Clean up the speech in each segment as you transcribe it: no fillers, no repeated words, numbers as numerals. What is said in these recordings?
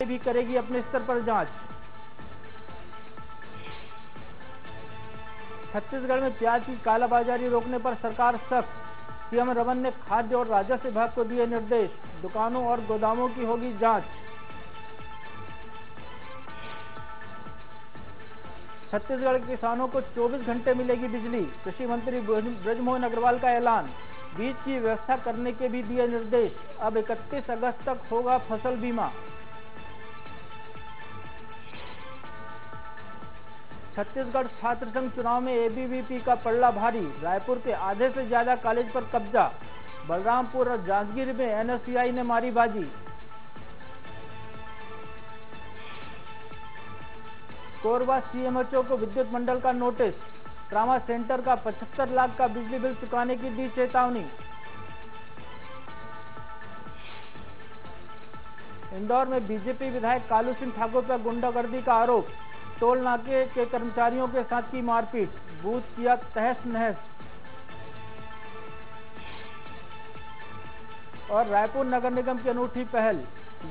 भी करेगी अपने स्तर पर जांच। छत्तीसगढ़ में प्याज की कालाबाजारी रोकने पर सरकार सख्त। सीएम रमन ने खाद्य और राजस्व विभाग को दिए निर्देश। दुकानों और गोदामों की होगी जांच। छत्तीसगढ़ के किसानों को 24 घंटे मिलेगी बिजली। कृषि मंत्री बृजमोहन अग्रवाल का ऐलान। बीज की व्यवस्था करने के भी दिए निर्देश। अब 31 अगस्त तक होगा फसल बीमा। छत्तीसगढ़ छात्र संघ चुनाव में एबीवीपी का पलड़ा भारी। रायपुर के आधे से ज्यादा कॉलेज पर कब्जा। बलरामपुर और जांजगीर में एनएसयूआई ने मारी बाजी। कोरबा सीएमएचओ को विद्युत मंडल का नोटिस। ट्रामा सेंटर का 75 लाख का बिजली बिल चुकाने की दी चेतावनी। इंदौर में बीजेपी विधायक कालू सिंह ठाकुर पर गुंडागर्दी का आरोप। टोल नाके के कर्मचारियों के साथ की मारपीट। बूथ किया तहस नहस। और रायपुर नगर निगम की अनूठी पहल।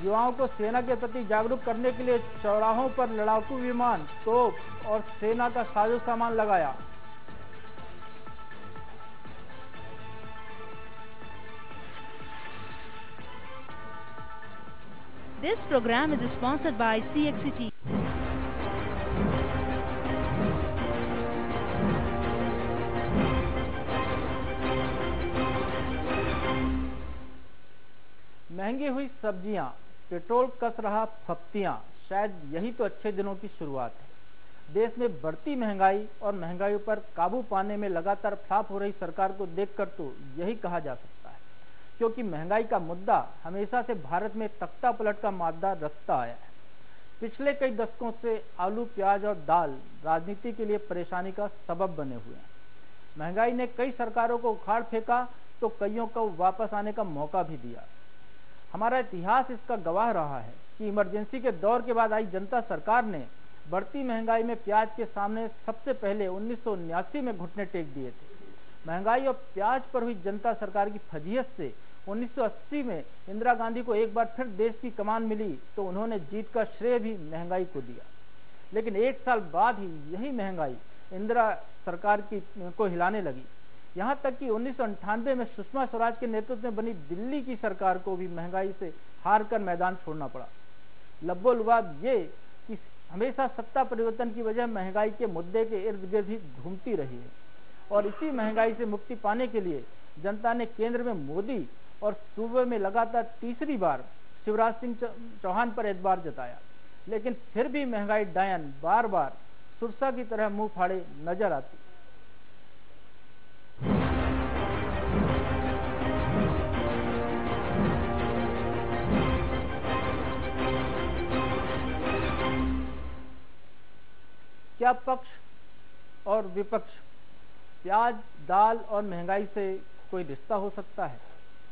युवाओं को सेना के प्रति जागरूक करने के लिए चौराहों पर लड़ाकू विमान, तोप और सेना का साजो सामान लगाया। This program is sponsored by CXCT. महंगी हुई सब्जियां, पेट्रोल कस रहा फप्तियां, शायद यही तो अच्छे दिनों की शुरुआत है। देश में बढ़ती महंगाई और महंगाई पर काबू पाने में लगातार फ्लॉप हो रही सरकार को देखकर तो यही कहा जा सकता है, क्योंकि महंगाई का मुद्दा हमेशा से भारत में तख्ता पलट का मादा रखता आया है। पिछले कई दशकों से आलू, प्याज और दाल राजनीति के लिए परेशानी का सबब बने हुए हैं। महंगाई ने कई सरकारों को उखाड़ फेंका तो कईयों को वापस आने का मौका भी दिया। हमारा इतिहास इसका गवाह रहा है कि इमरजेंसी के दौर के बाद आई जनता सरकार ने बढ़ती महंगाई में प्याज के सामने सबसे पहले 1979 में घुटने टेक दिए थे। महंगाई और प्याज पर हुई जनता सरकार की फजीहत से 1980 में इंदिरा गांधी को एक बार फिर देश की कमान मिली तो उन्होंने जीत का श्रेय भी महंगाई को दिया। लेकिन एक साल बाद ही यही महंगाई इंदिरा सरकार को हिलाने लगी। यहां तक कि 1998 में सुषमा स्वराज के नेतृत्व में बनी दिल्ली की सरकार को भी महंगाई से हार कर मैदान छोड़ना पड़ा। लब्बो-लुबाब ये कि हमेशा सत्ता परिवर्तन की वजह महंगाई के मुद्दे के इर्द गिर्द ही घूमती रही है और इसी महंगाई से मुक्ति पाने के लिए जनता ने केंद्र में मोदी और सूबे में लगातार तीसरी बार शिवराज सिंह चौहान पर एतबार जताया। लेकिन फिर भी महंगाई डायन बार बार सुरसा की तरह मुंह फाड़े नजर आती। क्या पक्ष और विपक्ष, प्याज, दाल और महंगाई से कोई रिश्ता हो सकता है?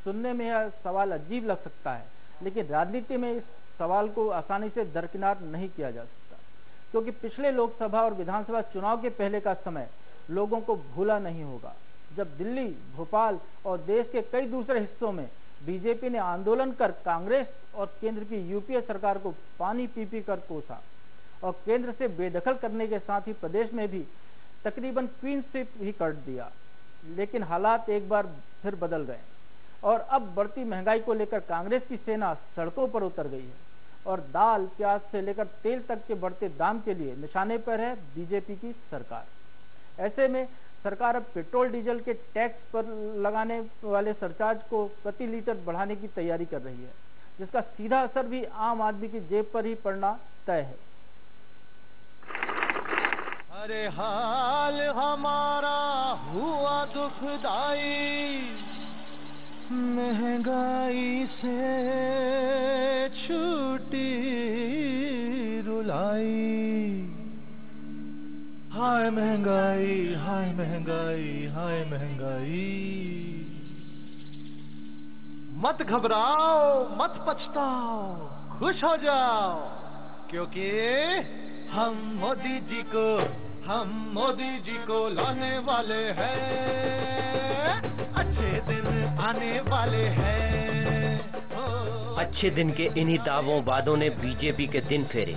सुनने में यह सवाल अजीब लग सकता है, लेकिन राजनीति में इस सवाल को आसानी से दरकिनार नहीं किया जा सकता, क्योंकि पिछले लोकसभा और विधानसभा चुनाव के पहले का समय लोगों को भूला नहीं होगा, जब दिल्ली, भोपाल और देश के कई दूसरे हिस्सों में बीजेपी ने आंदोलन कर कांग्रेस और केंद्र की यूपीए सरकार को पानी पी पी कर कोसा और केंद्र से बेदखल करने के साथ ही प्रदेश में भी तकरीबन क्वीन स्वीप ही कर दिया। लेकिन हालात एक बार फिर बदल गए और अब बढ़ती महंगाई को लेकर कांग्रेस की सेना सड़कों पर उतर गई है और दाल, प्याज से लेकर तेल तक के बढ़ते दाम के लिए निशाने पर है बीजेपी की सरकार। ऐसे में सरकार अब पेट्रोल डीजल के टैक्स पर लगाने वाले सरचार्ज को प्रति लीटर बढ़ाने की तैयारी कर रही है, जिसका सीधा असर भी आम आदमी की जेब पर ही पड़ना तय है। अरे हाल हमारा हुआ दुखदाई, महंगाई से छूटी रुलाई। हाय महंगाई, हाय महंगाई, हाय महंगाई। मत घबराओ, मत पछताओ, खुश हो जाओ, क्योंकि हम मोदी जी को लाने वाले हैं, अच्छे दिन आने वाले हैं, अच्छे दिन के इन्हीं दावों वादों ने बीजेपी के दिन फेरे।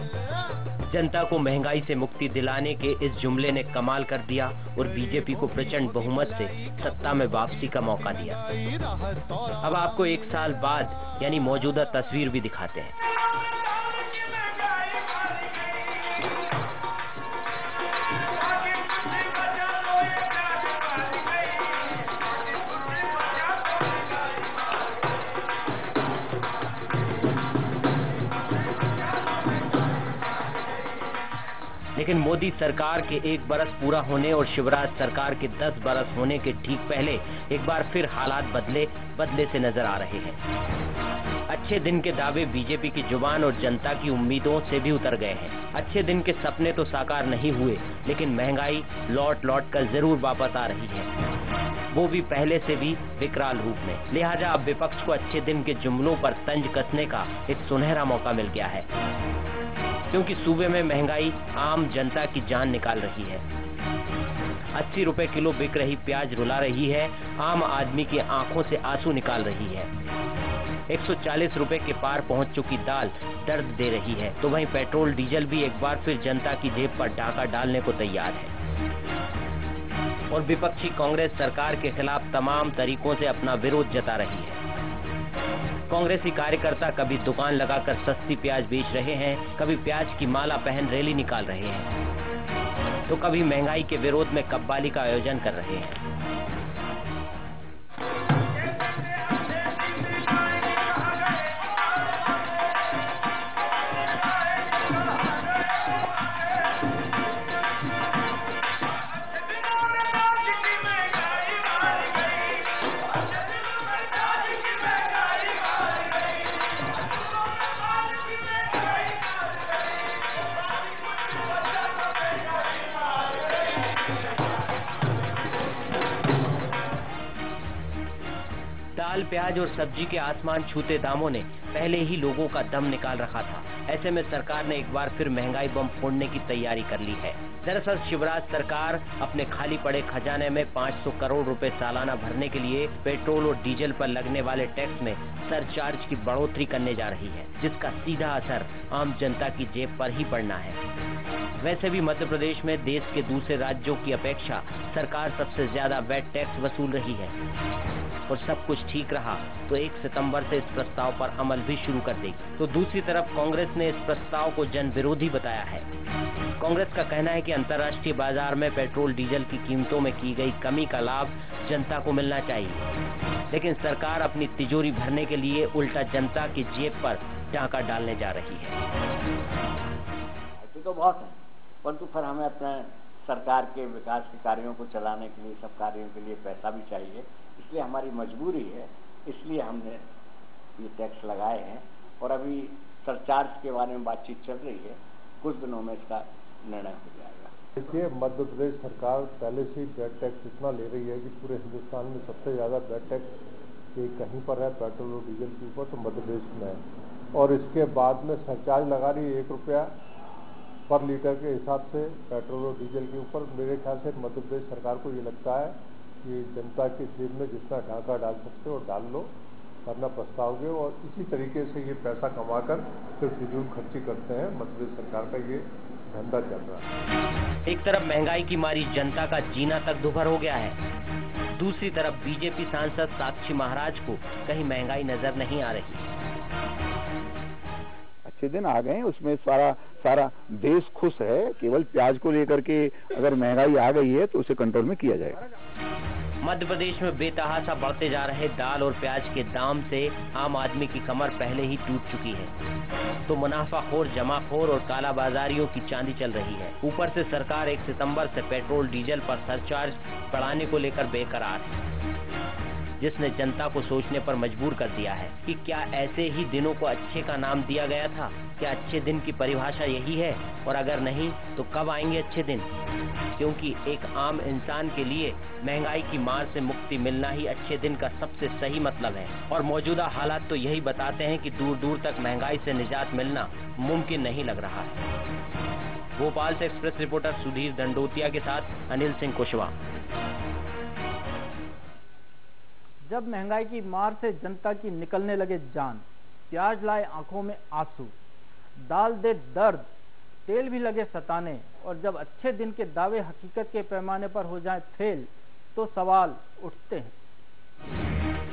जनता को महंगाई से मुक्ति दिलाने के इस जुमले ने कमाल कर दिया और बीजेपी को प्रचंड बहुमत से सत्ता में वापसी का मौका दिया। अब आपको एक साल बाद यानी मौजूदा तस्वीर भी दिखाते हैं। लेकिन मोदी सरकार के 1 बरस पूरा होने और शिवराज सरकार के 10 बरस होने के ठीक पहले एक बार फिर हालात बदले से नजर आ रहे हैं। अच्छे दिन के दावे बीजेपी की जुबान और जनता की उम्मीदों से भी उतर गए हैं। अच्छे दिन के सपने तो साकार नहीं हुए, लेकिन महंगाई लौट कर जरूर वापस आ रही है, वो भी पहले से भी विकराल रूप में। लिहाजा अब विपक्ष को अच्छे दिन के जुमलों पर तंज कसने का एक सुनहरा मौका मिल गया है, क्योंकि सूबे में महंगाई आम जनता की जान निकाल रही है। 80 रुपए किलो बिक रही प्याज रुला रही है, आम आदमी की आंखों से आंसू निकाल रही है। 140 रुपए के पार पहुंच चुकी दाल दर्द दे रही है, तो वहीं पेट्रोल डीजल भी एक बार फिर जनता की जेब पर डाका डालने को तैयार है। और विपक्षी कांग्रेस सरकार के खिलाफ तमाम तरीकों से अपना विरोध जता रही है। कांग्रेसी कार्यकर्ता कभी दुकान लगाकर सस्ती प्याज बेच रहे हैं, कभी प्याज की माला पहन रैली निकाल रहे हैं, तो कभी महंगाई के विरोध में कव्वाली का आयोजन कर रहे हैं। दाल, प्याज और सब्जी के आसमान छूते दामों ने पहले ही लोगों का दम निकाल रखा था। ऐसे में सरकार ने एक बार फिर महंगाई बम फोड़ने की तैयारी कर ली है। दरअसल शिवराज सरकार अपने खाली पड़े खजाने में 500 करोड़ रुपए सालाना भरने के लिए पेट्रोल और डीजल पर लगने वाले टैक्स में सरचार्ज की बढ़ोतरी करने जा रही है, जिसका सीधा असर आम जनता की जेब पर ही पड़ना है। वैसे भी मध्य प्रदेश में देश के दूसरे राज्यों की अपेक्षा सरकार सबसे ज्यादा वैट टैक्स वसूल रही है, और सब कुछ ठीक रहा तो 1 सितंबर से इस प्रस्ताव पर अमल भी शुरू कर देगी। तो दूसरी तरफ कांग्रेस ने इस प्रस्ताव को जन विरोधी बताया है। कांग्रेस का कहना है कि अंतर्राष्ट्रीय बाजार में पेट्रोल डीजल की कीमतों में की गई कमी का लाभ जनता को मिलना चाहिए, लेकिन सरकार अपनी तिजोरी भरने के लिए उल्टा जनता की जेब पर डाका डालने जा रही है। तो बहुत है, परंतु फिर हमें अपने सरकार के विकास के कार्यों को चलाने के लिए, सब कार्यों के लिए पैसा भी चाहिए, इसलिए हमारी मजबूरी है, इसलिए हमने ये टैक्स लगाए हैं। और अभी सरचार्ज के बारे में बातचीत चल रही है, कुछ दिनों में इसका निर्णय हो जाएगा। देखिए, मध्य प्रदेश सरकार पहले से ही वैट टैक्स इतना ले रही है कि पूरे हिंदुस्तान में सबसे ज़्यादा वैट टैक्स कहीं पर है पेट्रोल और डीजल के ऊपर, तो मध्य प्रदेश में है। और इसके बाद में सरचार्ज लगा रही है 1 रुपया पर लीटर के हिसाब से पेट्रोल और डीजल के ऊपर। मेरे ख्याल से मध्य प्रदेश सरकार को ये लगता है कि जनता की जेब में जितना डाका डाल सकते हो डाल लो, करना प्रस्ताव के, और इसी तरीके से ये पैसा कमाकर फिर फिजूल खर्ची करते हैं। मध्य प्रदेश सरकार का ये धंधा चल रहा है। एक तरफ महंगाई की मारी जनता का जीना तक दुभर हो गया है, दूसरी तरफ बीजेपी सांसद साक्षी महाराज को कहीं महंगाई नजर नहीं आ रही। अच्छे दिन आ गए, उसमें सारा देश खुश है। केवल प्याज को लेकर के अगर महंगाई आ गई है तो उसे कंट्रोल में किया जाएगा। मध्य प्रदेश में बेतहाशा बढ़ते जा रहे दाल और प्याज के दाम से आम आदमी की कमर पहले ही टूट चुकी है, तो मुनाफाखोर, जमाखोर और कालाबाजारियों की चांदी चल रही है। ऊपर से सरकार 1 सितंबर से पेट्रोल डीजल पर सरचार्ज बढ़ाने को लेकर बेकरार है, जिसने जनता को सोचने पर मजबूर कर दिया है कि क्या ऐसे ही दिनों को अच्छे का नाम दिया गया था? क्या अच्छे दिन की परिभाषा यही है? और अगर नहीं तो कब आएंगे अच्छे दिन? क्योंकि एक आम इंसान के लिए महंगाई की मार से मुक्ति मिलना ही अच्छे दिन का सबसे सही मतलब है, और मौजूदा हालात तो यही बताते हैं कि दूर दूर तक महंगाई से निजात मिलना मुमकिन नहीं लग रहा है। भोपाल से एक्सप्रेस रिपोर्टर सुधीर दंडोतिया के साथ अनिल सिंह कुशवाहा। जब महंगाई की मार से जनता की निकलने लगे जान, प्याज लाए आंखों में आंसू, दाल दे दर्द, तेल भी लगे सताने, और जब अच्छे दिन के दावे हकीकत के पैमाने पर हो जाएं फेल, तो सवाल उठते हैं।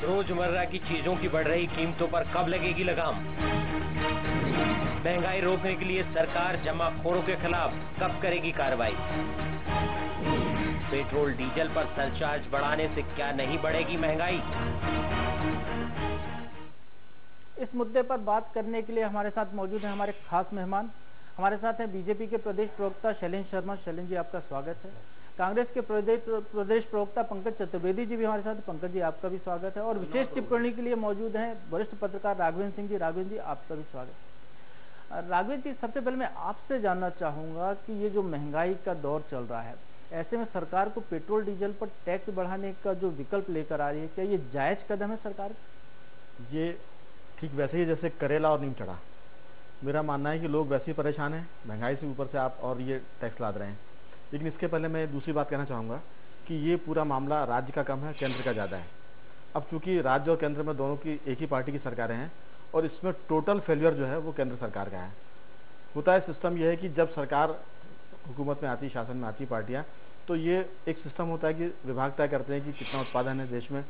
रोजमर्रा की चीजों की बढ़ रही कीमतों पर कब लगेगी लगाम? महंगाई रोकने के लिए सरकार जमाखोरों के खिलाफ कब करेगी कार्रवाई? पेट्रोल डीजल पर सरचार्ज बढ़ाने से क्या नहीं बढ़ेगी महंगाई? इस मुद्दे पर बात करने के लिए हमारे साथ मौजूद हैं हमारे खास मेहमान। हमारे साथ हैं बीजेपी के प्रदेश प्रवक्ता शैलेंद्र शर्मा। शैलेंद्र जी, आपका स्वागत है। कांग्रेस के प्रदेश प्रवक्ता पंकज चतुर्वेदी जी भी हमारे साथ। पंकज जी, आपका भी स्वागत है। और विशेष टिप्पणी के लिए मौजूद हैं वरिष्ठ पत्रकार राघवेंद्र सिंह जी। राघवेंद्र जी, आपका भी स्वागत है। राघवेंद्र जी, सबसे पहले मैं आपसे जानना चाहूंगा कि ये जो महंगाई का दौर चल रहा है, ऐसे में सरकार को पेट्रोल डीजल पर टैक्स बढ़ाने का जो विकल्प लेकर आ रही है, क्या ये जायज कदम है सरकार? ये ठीक वैसे ही जैसे करेला और नीम चढ़ा। मेरा मानना है कि लोग वैसे ही परेशान हैं, महंगाई से ऊपर से आप और ये टैक्स लाद रहे हैं। लेकिन इसके पहले मैं दूसरी बात कहना चाहूँगा कि ये पूरा मामला राज्य का कम है, केंद्र का ज़्यादा है। अब चूंकि राज्य और केंद्र में दोनों की एक ही पार्टी की सरकारें हैं और इसमें टोटल फेलियर जो है वो केंद्र सरकार का है। होता है सिस्टम ये है कि जब सरकार हुकूमत में आती, शासन में आती पार्टियाँ, तो ये एक सिस्टम होता है कि विभाग तय करते हैं कि कितना उत्पादन है देश में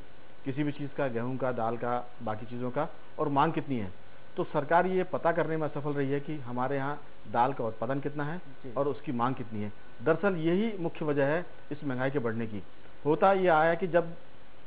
किसी भी चीज़ का, गेहूं का, दाल का, बाकी चीज़ों का, और मांग कितनी है। तो सरकार ये पता करने में असफल रही है कि हमारे यहाँ दाल का उत्पादन कितना है और उसकी मांग कितनी है। दरअसल यही मुख्य वजह है इस महंगाई के बढ़ने की। होता ये आया कि जब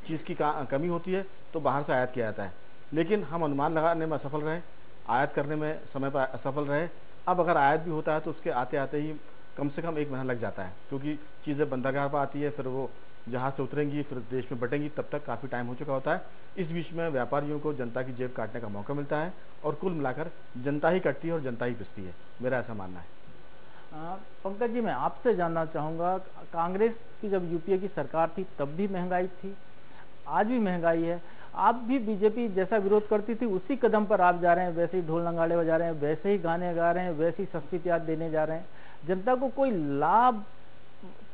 चीज़ की कमी होती है तो बाहर से आयात किया जाता है, लेकिन हम अनुमान लगाने में असफल रहे, आयात करने में समय पर असफल रहे। अब अगर आयात भी होता है तो उसके आते आते ही कम से कम 1 महीना लग जाता है, क्योंकि चीज़ें बंदरगाह पर आती है, फिर वो जहाज से उतरेंगी, फिर देश में बटेंगी, तब तक काफ़ी टाइम हो चुका होता है। इस बीच में व्यापारियों को जनता की जेब काटने का मौका मिलता है और कुल मिलाकर जनता ही कटती है और जनता ही पिसती है, मेरा ऐसा मानना है। पंकज जी, मैं आपसे जानना चाहूँगा, कांग्रेस की जब यूपीए की सरकार थी तब भी महंगाई थी, आज भी महंगाई है। आप भी बीजेपी जैसा विरोध करती थी उसी कदम पर आप जा रहे हैं, वैसे ही ढोल नगाड़े बजा रहे हैं, वैसे ही गाने गा रहे हैं, वैसे ही सस्ती प्याज देने जा रहे हैं। जनता को कोई लाभ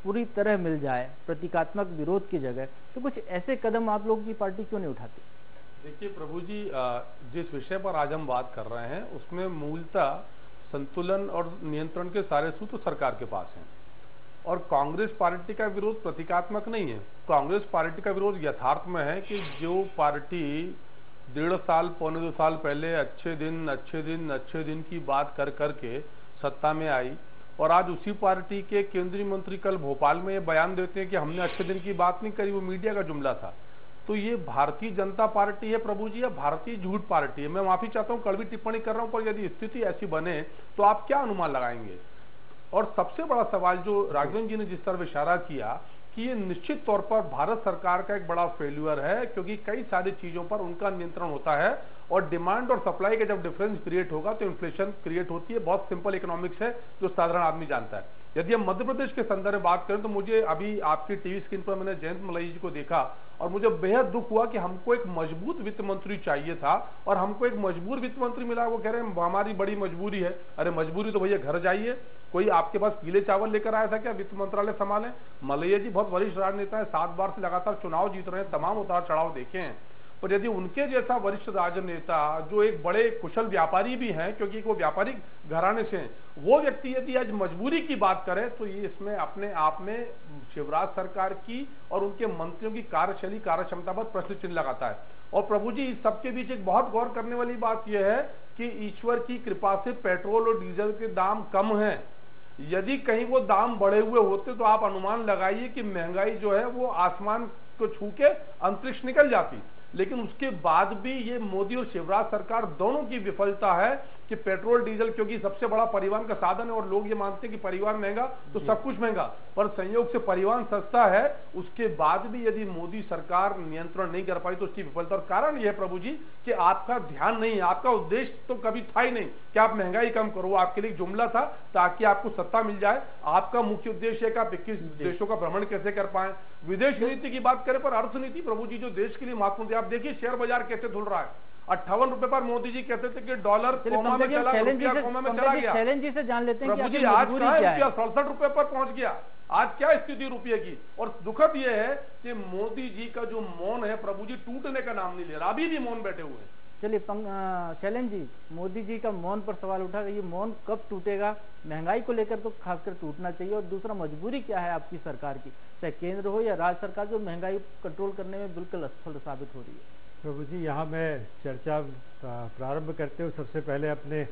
पूरी तरह मिल जाए प्रतीकात्मक विरोध की जगह, तो कुछ ऐसे कदम आप लोगों की पार्टी क्यों नहीं उठाती? देखिए प्रभु जी, जिस विषय पर आज हम बात कर रहे हैं उसमें मूलतः संतुलन और नियंत्रण के सारे सूत्र सरकार के पास हैं, और कांग्रेस पार्टी का विरोध प्रतीकात्मक नहीं है। कांग्रेस पार्टी का विरोध यथार्थ में है कि जो पार्टी 1.5 साल, पौने 2 साल पहले अच्छे दिन की बात कर करके सत्ता में आई, और आज उसी पार्टी के केंद्रीय मंत्री कल भोपाल में ये बयान देते हैं कि हमने अच्छे दिन की बात नहीं करी, वो मीडिया का जुमला था। तो ये भारतीय जनता पार्टी है प्रभु जी, या भारतीय झूठ पार्टी है? मैं माफी चाहता हूँ, कड़वी टिप्पणी कर रहा हूँ, पर यदि स्थिति ऐसी बने तो आप क्या अनुमान लगाएंगे? और सबसे बड़ा सवाल जो राघवेंद्र जी ने जिस तरह इशारा किया कि ये निश्चित तौर पर भारत सरकार का एक बड़ा फेल्यूर है, क्योंकि कई सारी चीजों पर उनका नियंत्रण होता है, और डिमांड और सप्लाई का जब डिफरेंस क्रिएट होगा तो इन्फ्लेशन क्रिएट होती है। बहुत सिंपल इकोनॉमिक्स है जो साधारण आदमी जानता है। यदि हम मध्य प्रदेश के संदर्भ में बात करें तो मुझे अभी आपकी टीवी स्क्रीन पर मैंने जयंत मलैया जी को देखा और मुझे बेहद दुख हुआ कि हमको एक मजबूत वित्त मंत्री चाहिए था और हमको एक मजबूर वित्त मंत्री मिला। वो कह रहे हैं हमारी बड़ी मजबूरी है। अरे मजबूरी तो भैया घर जाइए, कोई आपके पास पीले चावल लेकर आया था क्या वित्त मंत्रालय संभाले? मलैया जी बहुत वरिष्ठ राजनेता है, 7 बार से लगातार चुनाव जीत रहे हैं, तमाम उतार चढ़ाव देखे हैं। पर यदि उनके जैसा वरिष्ठ राजनेता जो एक बड़े कुशल व्यापारी भी हैं, क्योंकि वो व्यापारिक घराने से हैं, वो व्यक्ति यदि आज मजबूरी की बात करे तो ये इसमें अपने आप में शिवराज सरकार की और उनके मंत्रियों की कार्यशैली, कार्यक्षमता पर प्रश्न चिन्ह लगाता है। और प्रभु जी, इस सबके बीच एक बहुत गौर करने वाली बात यह है कि ईश्वर की कृपा से पेट्रोल और डीजल के दाम कम हैं। यदि कहीं वो दाम बढ़े हुए होते तो आप अनुमान लगाइए कि महंगाई जो है वो आसमान को छू के अंतरिक्ष निकल जाती। लेकिन उसके बाद भी ये मोदी और शिवराज सरकार दोनों की विफलता है कि पेट्रोल डीजल, क्योंकि सबसे बड़ा परिवहन का साधन है और लोग ये मानते हैं कि परिवहन महंगा तो सब कुछ महंगा, पर संयोग से परिवहन सस्ता है। उसके बाद भी यदि मोदी सरकार नियंत्रण नहीं कर पाई तो उसकी विफलता। और कारण यह है प्रभु जी कि आपका ध्यान नहीं है, आपका उद्देश्य तो कभी था ही नहीं कि आप महंगाई कम करो, आपके लिए जुमला था ताकि आपको सत्ता मिल जाए। आपका मुख्य उद्देश्य है कि आप 21 देशों का भ्रमण कैसे कर पाए। विदेश नीति की बात करें, पर अर्थनीति प्रभु जी जो देश के लिए महत्वपूर्ण, आप देखिए शेयर बाजार कैसे धुल रहा है। 58 रुपए पर मोदी जी कहते थे कि डॉलर कोमा में चला, रुपया कोमा में चला गया। शैलेंद्र जी से जान लेते हैं प्रभु जी आज क्या है, रुपया 67 रुपए पर पहुंच गया। आज क्या स्थिति रुपये की? और दुखद यह है कि मोदी जी का जो मौन है प्रभु जी टूटने का नाम नहीं ले रहा, अभी भी मौन बैठे हुए हैं। चलिए शैलेंद्र जी, मोदी जी का मौन पर सवाल उठा, ये मौन कब टूटेगा? महंगाई को लेकर तो खासकर टूटना चाहिए, और दूसरा मजबूरी क्या है आपकी सरकार की, चाहे केंद्र हो या राज्य सरकार, जो महंगाई कंट्रोल करने में बिल्कुल असफल साबित हो रही है? प्रभु जी, यहाँ मैं चर्चा प्रारंभ करते हुए सबसे पहले अपने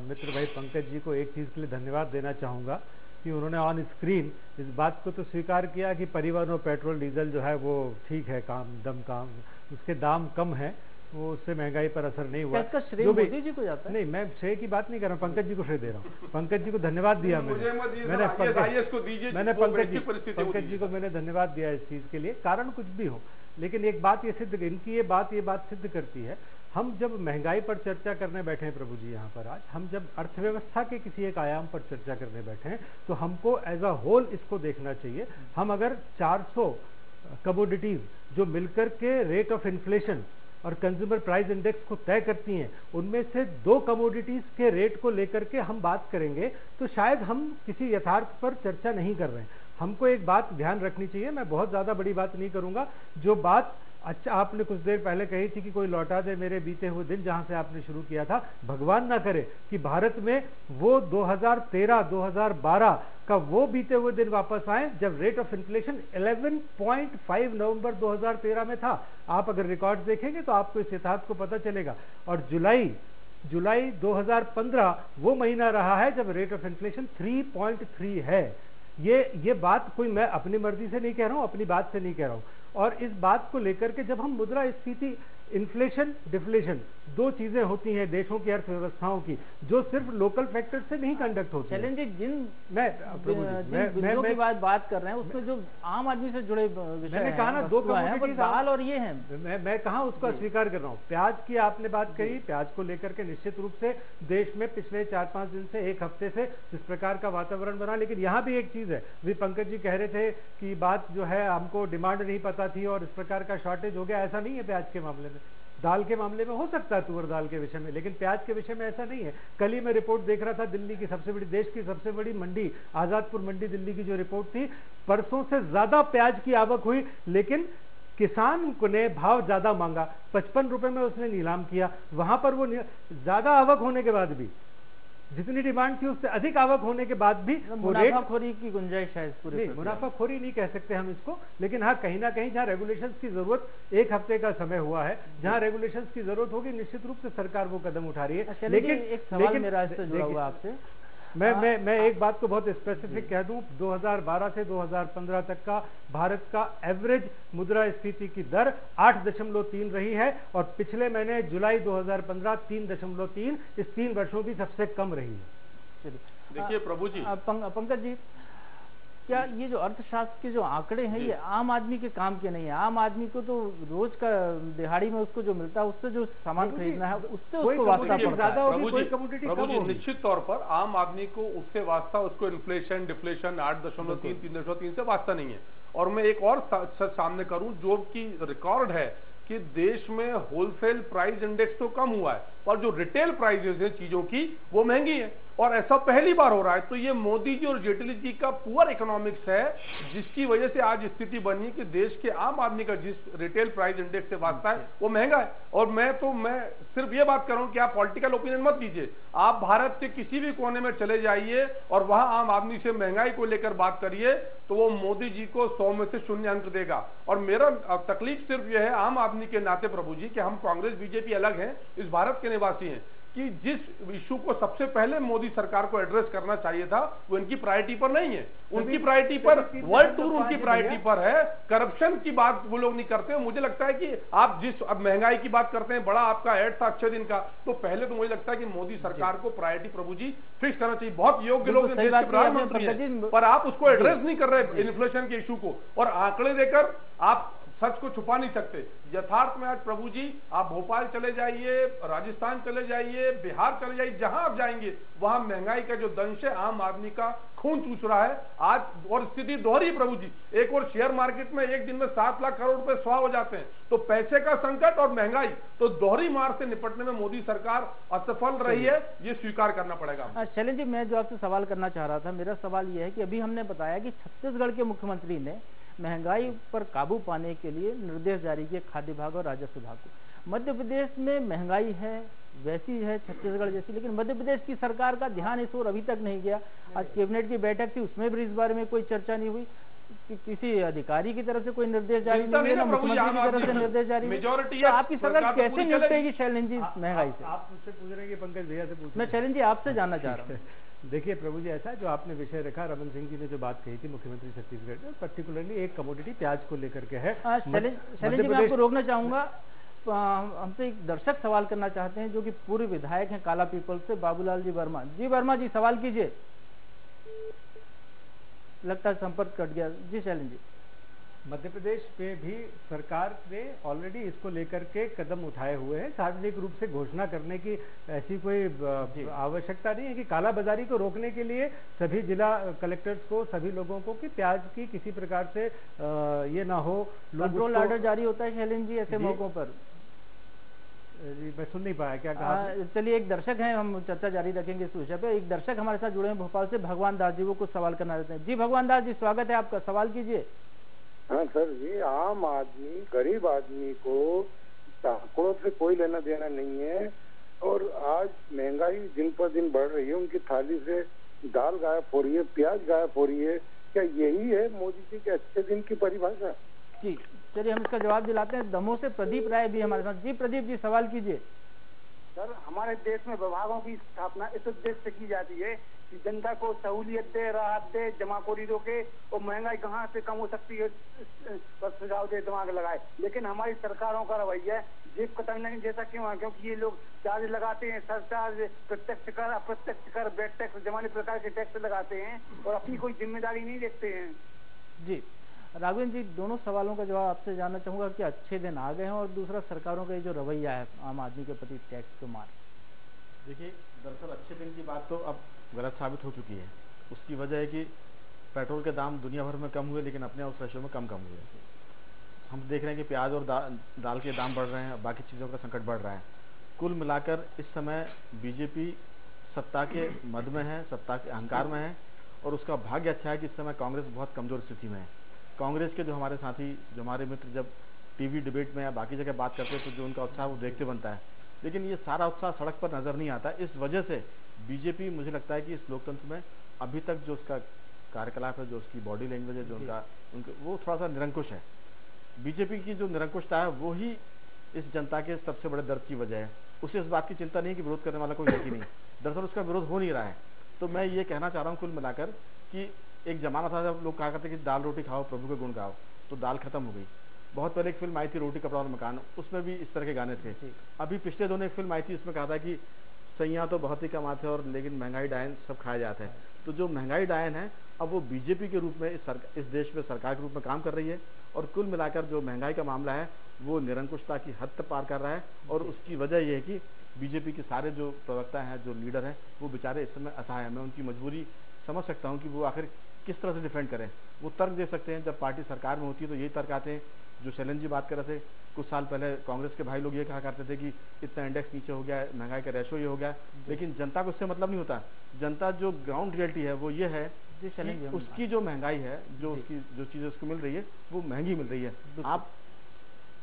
मित्र भाई पंकज जी को एक चीज़ के लिए धन्यवाद देना चाहूँगा कि उन्होंने ऑन स्क्रीन इस बात को तो स्वीकार किया कि परिवहन और पेट्रोल डीजल जो है वो ठीक है, काम उसके दाम कम है, वो उससे महंगाई पर असर नहीं हुआ। इसका श्रेय मोदी जी को जाता है? नहीं, मैं श्रेय की बात नहीं कर रहा हूँ, पंकज जी को श्रेय दे रहा हूँ। पंकज जी को धन्यवाद दिया मैंने पंकज जी को मैंने धन्यवाद दिया इस चीज़ के लिए, कारण कुछ भी हो, लेकिन एक बात ये बात सिद्ध करती है। हम जब महंगाई पर चर्चा करने बैठे हैं प्रभु जी, यहाँ पर आज हम जब अर्थव्यवस्था के किसी एक आयाम पर चर्चा करने बैठे हैं, तो हमको एज अ होल इसको देखना चाहिए। हम अगर 400 कमोडिटीज जो मिलकर के रेट ऑफ इन्फ्लेशन और कंज्यूमर प्राइस इंडेक्स को तय करती हैं, उनमें से 2 कमोडिटीज के रेट को लेकर के हम बात करेंगे, तो शायद हम किसी यथार्थ पर चर्चा नहीं कर रहे हैं। हमको एक बात ध्यान रखनी चाहिए, मैं बहुत ज़्यादा बड़ी बात नहीं करूंगा, जो बात अच्छा आपने कुछ देर पहले कही थी कि कोई लौटा दे मेरे बीते हुए दिन, जहां से आपने शुरू किया था, भगवान ना करे कि भारत में वो 2013-2012 का वो बीते हुए दिन वापस आए जब रेट ऑफ इन्फ्लेशन 11.5 नवंबर 2013 में था। आप अगर रिकॉर्ड देखेंगे तो आपको इस यथार्थ को पता चलेगा। और जुलाई 2015 वो महीना रहा है जब रेट ऑफ इन्फ्लेशन 3.3 है। ये बात कोई मैं अपनी मर्जी से नहीं कह रहा हूं, अपनी बात से नहीं कह रहा हूं। और इस बात को लेकर के जब हम मुद्रास्फीति, इन्फ्लेशन, डिफ्लेशन 2 चीजें होती हैं देशों की अर्थव्यवस्थाओं की, जो सिर्फ लोकल फैक्टर से नहीं कंडक्ट होती है। चैलेंज जिन बिंदुओं की बात कर रहे हैं उसमें जो आम आदमी से जुड़े विषय मैंने कहा ना 2 कमोडिटीज दाल और ये हैं, मैं कहाँ उसको अस्वीकार कर रहा हूँ। प्याज की आपने बात कही, प्याज को लेकर के निश्चित रूप से देश में पिछले 4-5 दिन से, 1 हफ्ते से जिस प्रकार का वातावरण बना, लेकिन यहाँ भी एक चीज है, भी पंकज जी कह रहे थे कि बात जो है हमको डिमांड नहीं पता थी और इस प्रकार का शॉर्टेज हो गया। ऐसा नहीं है प्याज के मामले में, दाल के मामले में हो सकता है, तुअर दाल के विषय में, लेकिन प्याज के विषय में ऐसा नहीं है। कल ही मैं रिपोर्ट देख रहा था, दिल्ली की देश की सबसे बड़ी मंडी आजादपुर मंडी दिल्ली की जो रिपोर्ट थी, परसों से ज्यादा प्याज की आवक हुई, लेकिन किसान ने भाव ज्यादा मांगा, 55 रुपए में उसने नीलाम किया। वहां पर वो ज्यादा आवक होने के बाद भी, जितनी डिमांड थी उससे अधिक आवक होने के बाद भी मुनाफाखोरी की गुंजाइश है पूरे। मुनाफाखोरी नहीं कह सकते हम इसको, लेकिन हाँ कहीं ना कहीं जहाँ रेगुलेशंस की जरूरत, 1 हफ्ते का समय हुआ है, जहाँ रेगुलेशंस की जरूरत होगी निश्चित रूप से सरकार वो कदम उठा रही है। लेकिन एक सवाल मेरा इससे जुड़ा हुआ आपसे, मैं एक बात को बहुत स्पेसिफिक कह दूं, 2012 से 2015 तक का भारत का एवरेज मुद्रास्फीति की दर 8.3 रही है, और पिछले महीने जुलाई 2015 3.3, इस 3 वर्षों की सबसे कम रही है। देखिए प्रभु जी, पंकज जी, क्या ये जो अर्थशास्त्र के जो आंकड़े हैं ये आम आदमी के काम के नहीं है? आम आदमी को तो रोज का दिहाड़ी में उसको जो मिलता है, उससे जो सामान खरीदना है उससे उसको वास्ता पड़ता है। प्रभु जी, निश्चित तौर पर आम आदमी को उससे वास्ता, उसको इन्फ्लेशन, डिफ्लेशन 8.3, 3.3 से वास्ता नहीं है। और मैं एक और सामने करूं, जो कि रिकॉर्ड है कि देश में होलसेल प्राइस इंडेक्स तो कम हुआ है, और जो रिटेल प्राइसेस है चीजों की वो महंगी है, और ऐसा पहली बार हो रहा है। तो ये मोदी जी और जेटली जी का पुअर इकोनॉमिक्स है, जिसकी वजह से आज स्थिति बनी कि देश के आम आदमी का जिस रिटेल प्राइस इंडेक्स से वास्ता है वो महंगा है। और मैं सिर्फ ये बात कर रहा हूं कि आप पॉलिटिकल ओपिनियन मत दीजिए, आप भारत के किसी भी कोने में चले जाइए और वहां आम आदमी से महंगाई को लेकर बात करिए, तो वो मोदी जी को 100 में से 0 अंक देगा। और मेरा तकलीफ सिर्फ यह है आम आदमी के नाते प्रभु जी, कि हम कांग्रेस बीजेपी अलग हैं, इस भारत के निवासी हैं, कि जिस इशू को सबसे पहले मोदी सरकार को एड्रेस करना चाहिए था वो इनकी प्रायोरिटी पर नहीं है। उनकी प्रायोरिटी पर वर्ल्ड टूर, उनकी प्रायोरिटी पर है, करप्शन की बात वो लोग नहीं करते। मुझे लगता है कि आप अब महंगाई की बात करते हैं, बड़ा आपका ऐड था अच्छे दिन का, तो पहले तो मुझे लगता है कि मोदी सरकार को प्रायोरिटी प्रभु जी फिक्स करना चाहिए। बहुत योग्य लोग देश के प्रधानमंत्री हैं, पर आप उसको एड्रेस नहीं कर रहे इन्फ्लेशन के इशू को, और आंकड़े देकर आप सच को छुपा नहीं सकते। यथार्थ में आज प्रभु जी आप भोपाल चले जाइए, राजस्थान चले जाइए, बिहार चले जाइए, जहां आप जाएंगे वहां महंगाई का जो दंश है, आम आदमी का खून चूस रहा है आज। और स्थिति दोहरी प्रभु जी, एक और शेयर मार्केट में एक दिन में 7 लाख करोड़ रुपए स्वाह हो जाते हैं, तो पैसे का संकट और महंगाई, तो दोहरी मार से निपटने में मोदी सरकार असफल रही है, ये स्वीकार करना पड़ेगा। शैलेंद्र जी, मैं जो आपसे सवाल करना चाह रहा था, मेरा सवाल यह है कि अभी हमने बताया कि छत्तीसगढ़ के मुख्यमंत्री ने महंगाई पर काबू पाने के लिए निर्देश जारी किए खाद्य विभाग और राजस्व विभाग को। मध्य प्रदेश में महंगाई है, वैसी है छत्तीसगढ़ जैसी, लेकिन मध्य प्रदेश की सरकार का ध्यान इस ओर अभी तक नहीं गया। आज कैबिनेट की बैठक थी, उसमें भी इस बारे में कोई चर्चा नहीं हुई, किसी अधिकारी की तरफ से कोई निर्देश जारी नहीं हुए, ना मुख्यमंत्री की तरफ से निर्देश जारी हुए। तो आपकी सरकार कैसे निपटेगी शैलेंद्र जी महंगाई से? आप मुझसे पूछ रहे हैं कि पंकज भैया से पूछ, मैं शैलेंद्र जी आपसे जानना चाह रहा हूँ। देखिए प्रभु जी, ऐसा जो आपने विषय रखा, रमन सिंह जी ने जो बात कही थी मुख्यमंत्री छत्तीसगढ़ में, पर्टिकुलरली एक कमोडिटी प्याज को लेकर के है। शैलेंद्र जी मैं आपको रोकना चाहूंगा, हमसे एक दर्शक सवाल करना चाहते हैं जो कि पूर्व विधायक हैं काला पीपल से, बाबूलाल जी वर्मा। जी वर्मा जी सवाल कीजिए। लगता है संपर्क कट गया। जी शैलेंद्र जी। मध्य प्रदेश में भी सरकार ने ऑलरेडी इसको लेकर के कदम उठाए हुए हैं। सार्वजनिक रूप से घोषणा करने की ऐसी कोई आवश्यकता नहीं है कि कालाबाजारी को रोकने के लिए सभी जिला कलेक्टर्स को, सभी लोगों को कि प्याज की किसी प्रकार से ये ना हो। कंट्रोल ऑर्डर जारी होता है शैलेंद्र जी ऐसे मौकों पर? जी मैं सुन नहीं पाया, क्या कहा? चलिए एक दर्शक हैं, हम चर्चा जारी रखेंगे इस विषय पे। एक दर्शक हमारे साथ जुड़े हैं भोपाल से, भगवान दास जी, वो कुछ सवाल करना चाहते हैं। जी भगवान दास जी स्वागत है आपका, सवाल कीजिए। हाँ सर जी, आम आदमी, गरीब आदमी को आंकड़ों से कोई लेना देना नहीं है, और आज महंगाई दिन पर दिन बढ़ रही है, उनकी थाली से दाल गायब हो रही है, प्याज गायब हो रही है। क्या यही है मोदी जी के अच्छे दिन की परिभाषा? जी चलिए हम इसका जवाब दिलाते हैं। दमोह से प्रदीप राय भी हमारे साथ। जी प्रदीप जी सवाल कीजिए। सर हमारे देश में विभागों की स्थापना इस उद्देश्य से की जाती है कि जनता को सहूलियत दे, राहत दे, जमाखोरी रोके और महंगाई कहाँ से कम हो सकती है पर सुझाव दे, दिमाग लगाए। लेकिन हमारी सरकारों का रवैया जेब कतरने जैसा क्यों है? क्योंकि ये लोग चार्ज लगाते हैं, सरचार्ज, प्रत्यक्ष कर, अप्रत्यक्ष कर, वेट टैक्स, जमाने प्रकार के टैक्स लगाते हैं और अपनी कोई जिम्मेदारी नहीं देखते हैं। जी राघवेंद्र जी, दोनों सवालों का जवाब आपसे जानना चाहूंगा कि अच्छे दिन आ गए हैं, और दूसरा सरकारों का ये जो रवैया है आम आदमी के प्रति टैक्स को मार। देखिए दरअसल अच्छे दिन की बात तो अब गलत साबित हो चुकी है। उसकी वजह है कि पेट्रोल के दाम दुनिया भर में कम हुए, लेकिन अपने उस रेशो में कम हुए। हम देख रहे हैं कि प्याज और दाल के दाम बढ़ रहे हैं, बाकी चीज़ों का संकट बढ़ रहा है। कुल मिलाकर इस समय बीजेपी सत्ता के मद में है, सत्ता के अहंकार में है, और उसका भाग्य अच्छा है कि इस समय कांग्रेस बहुत कमजोर स्थिति में है। कांग्रेस के जो हमारे साथी, जो हमारे मित्र जब टीवी डिबेट में या बाकी जगह बात करते हैं तो जो उनका उत्साह वो देखते बनता है, लेकिन ये सारा उत्साह सड़क पर नजर नहीं आता। इस वजह से बीजेपी, मुझे लगता है कि इस लोकतंत्र में अभी तक जो उसका कार्यकलाप है, जो उसकी बॉडी लैंग्वेज है, जो उनका वो थोड़ा सा निरंकुश है। बीजेपी की जो निरंकुशता है वो ही इस जनता के सबसे बड़े दर्द की वजह है। उसे इस बात की चिंता नहीं कि विरोध करने वाला कोई है कि नहीं, दरअसल उसका विरोध हो नहीं रहा है। तो मैं ये कहना चाह रहा हूँ कुल मिलाकर कि एक जमाना था जब लोग कहा करते कि दाल रोटी खाओ, प्रभु के गुण गाओ, तो दाल खत्म हो गई। बहुत पहले एक फिल्म आई थी रोटी कपड़ा और मकान, उसमें भी इस तरह के गाने थे। अभी पिछले दिनों एक फिल्म आई थी, उसमें कहा था कि सैया तो बहुत ही कमाते और लेकिन महंगाई डायन सब खाया जाता है। तो जो महंगाई डायन है अब वो बीजेपी के रूप में इस देश में सरकार के रूप में काम कर रही है, और कुल मिलाकर जो महंगाई का मामला है वो निरंकुशता की हद तक पार कर रहा है। और उसकी वजह यह है कि बीजेपी के सारे जो प्रवक्ता हैं, जो लीडर हैं, वो बेचारे इस समय असहाय हैं। मैं उनकी मजबूरी समझ सकता हूं कि वो आखिर किस तरह से डिफेंड करें। वो तर्क दे सकते हैं, जब पार्टी सरकार में होती है तो यही तर्क आते हैं जो शैलेंद्र जी बात कर रहे थे। कुछ साल पहले कांग्रेस के भाई लोग ये कहा करते थे कि इतना इंडेक्स नीचे हो गया, महंगाई का रेशो ये हो गया, लेकिन जनता को इससे मतलब नहीं होता। जनता जो ग्राउंड रियलिटी है वो ये है कि उसकी जो महंगाई है, जो उसकी जो चीजें उसको मिल रही है वो महंगी मिल रही है। आप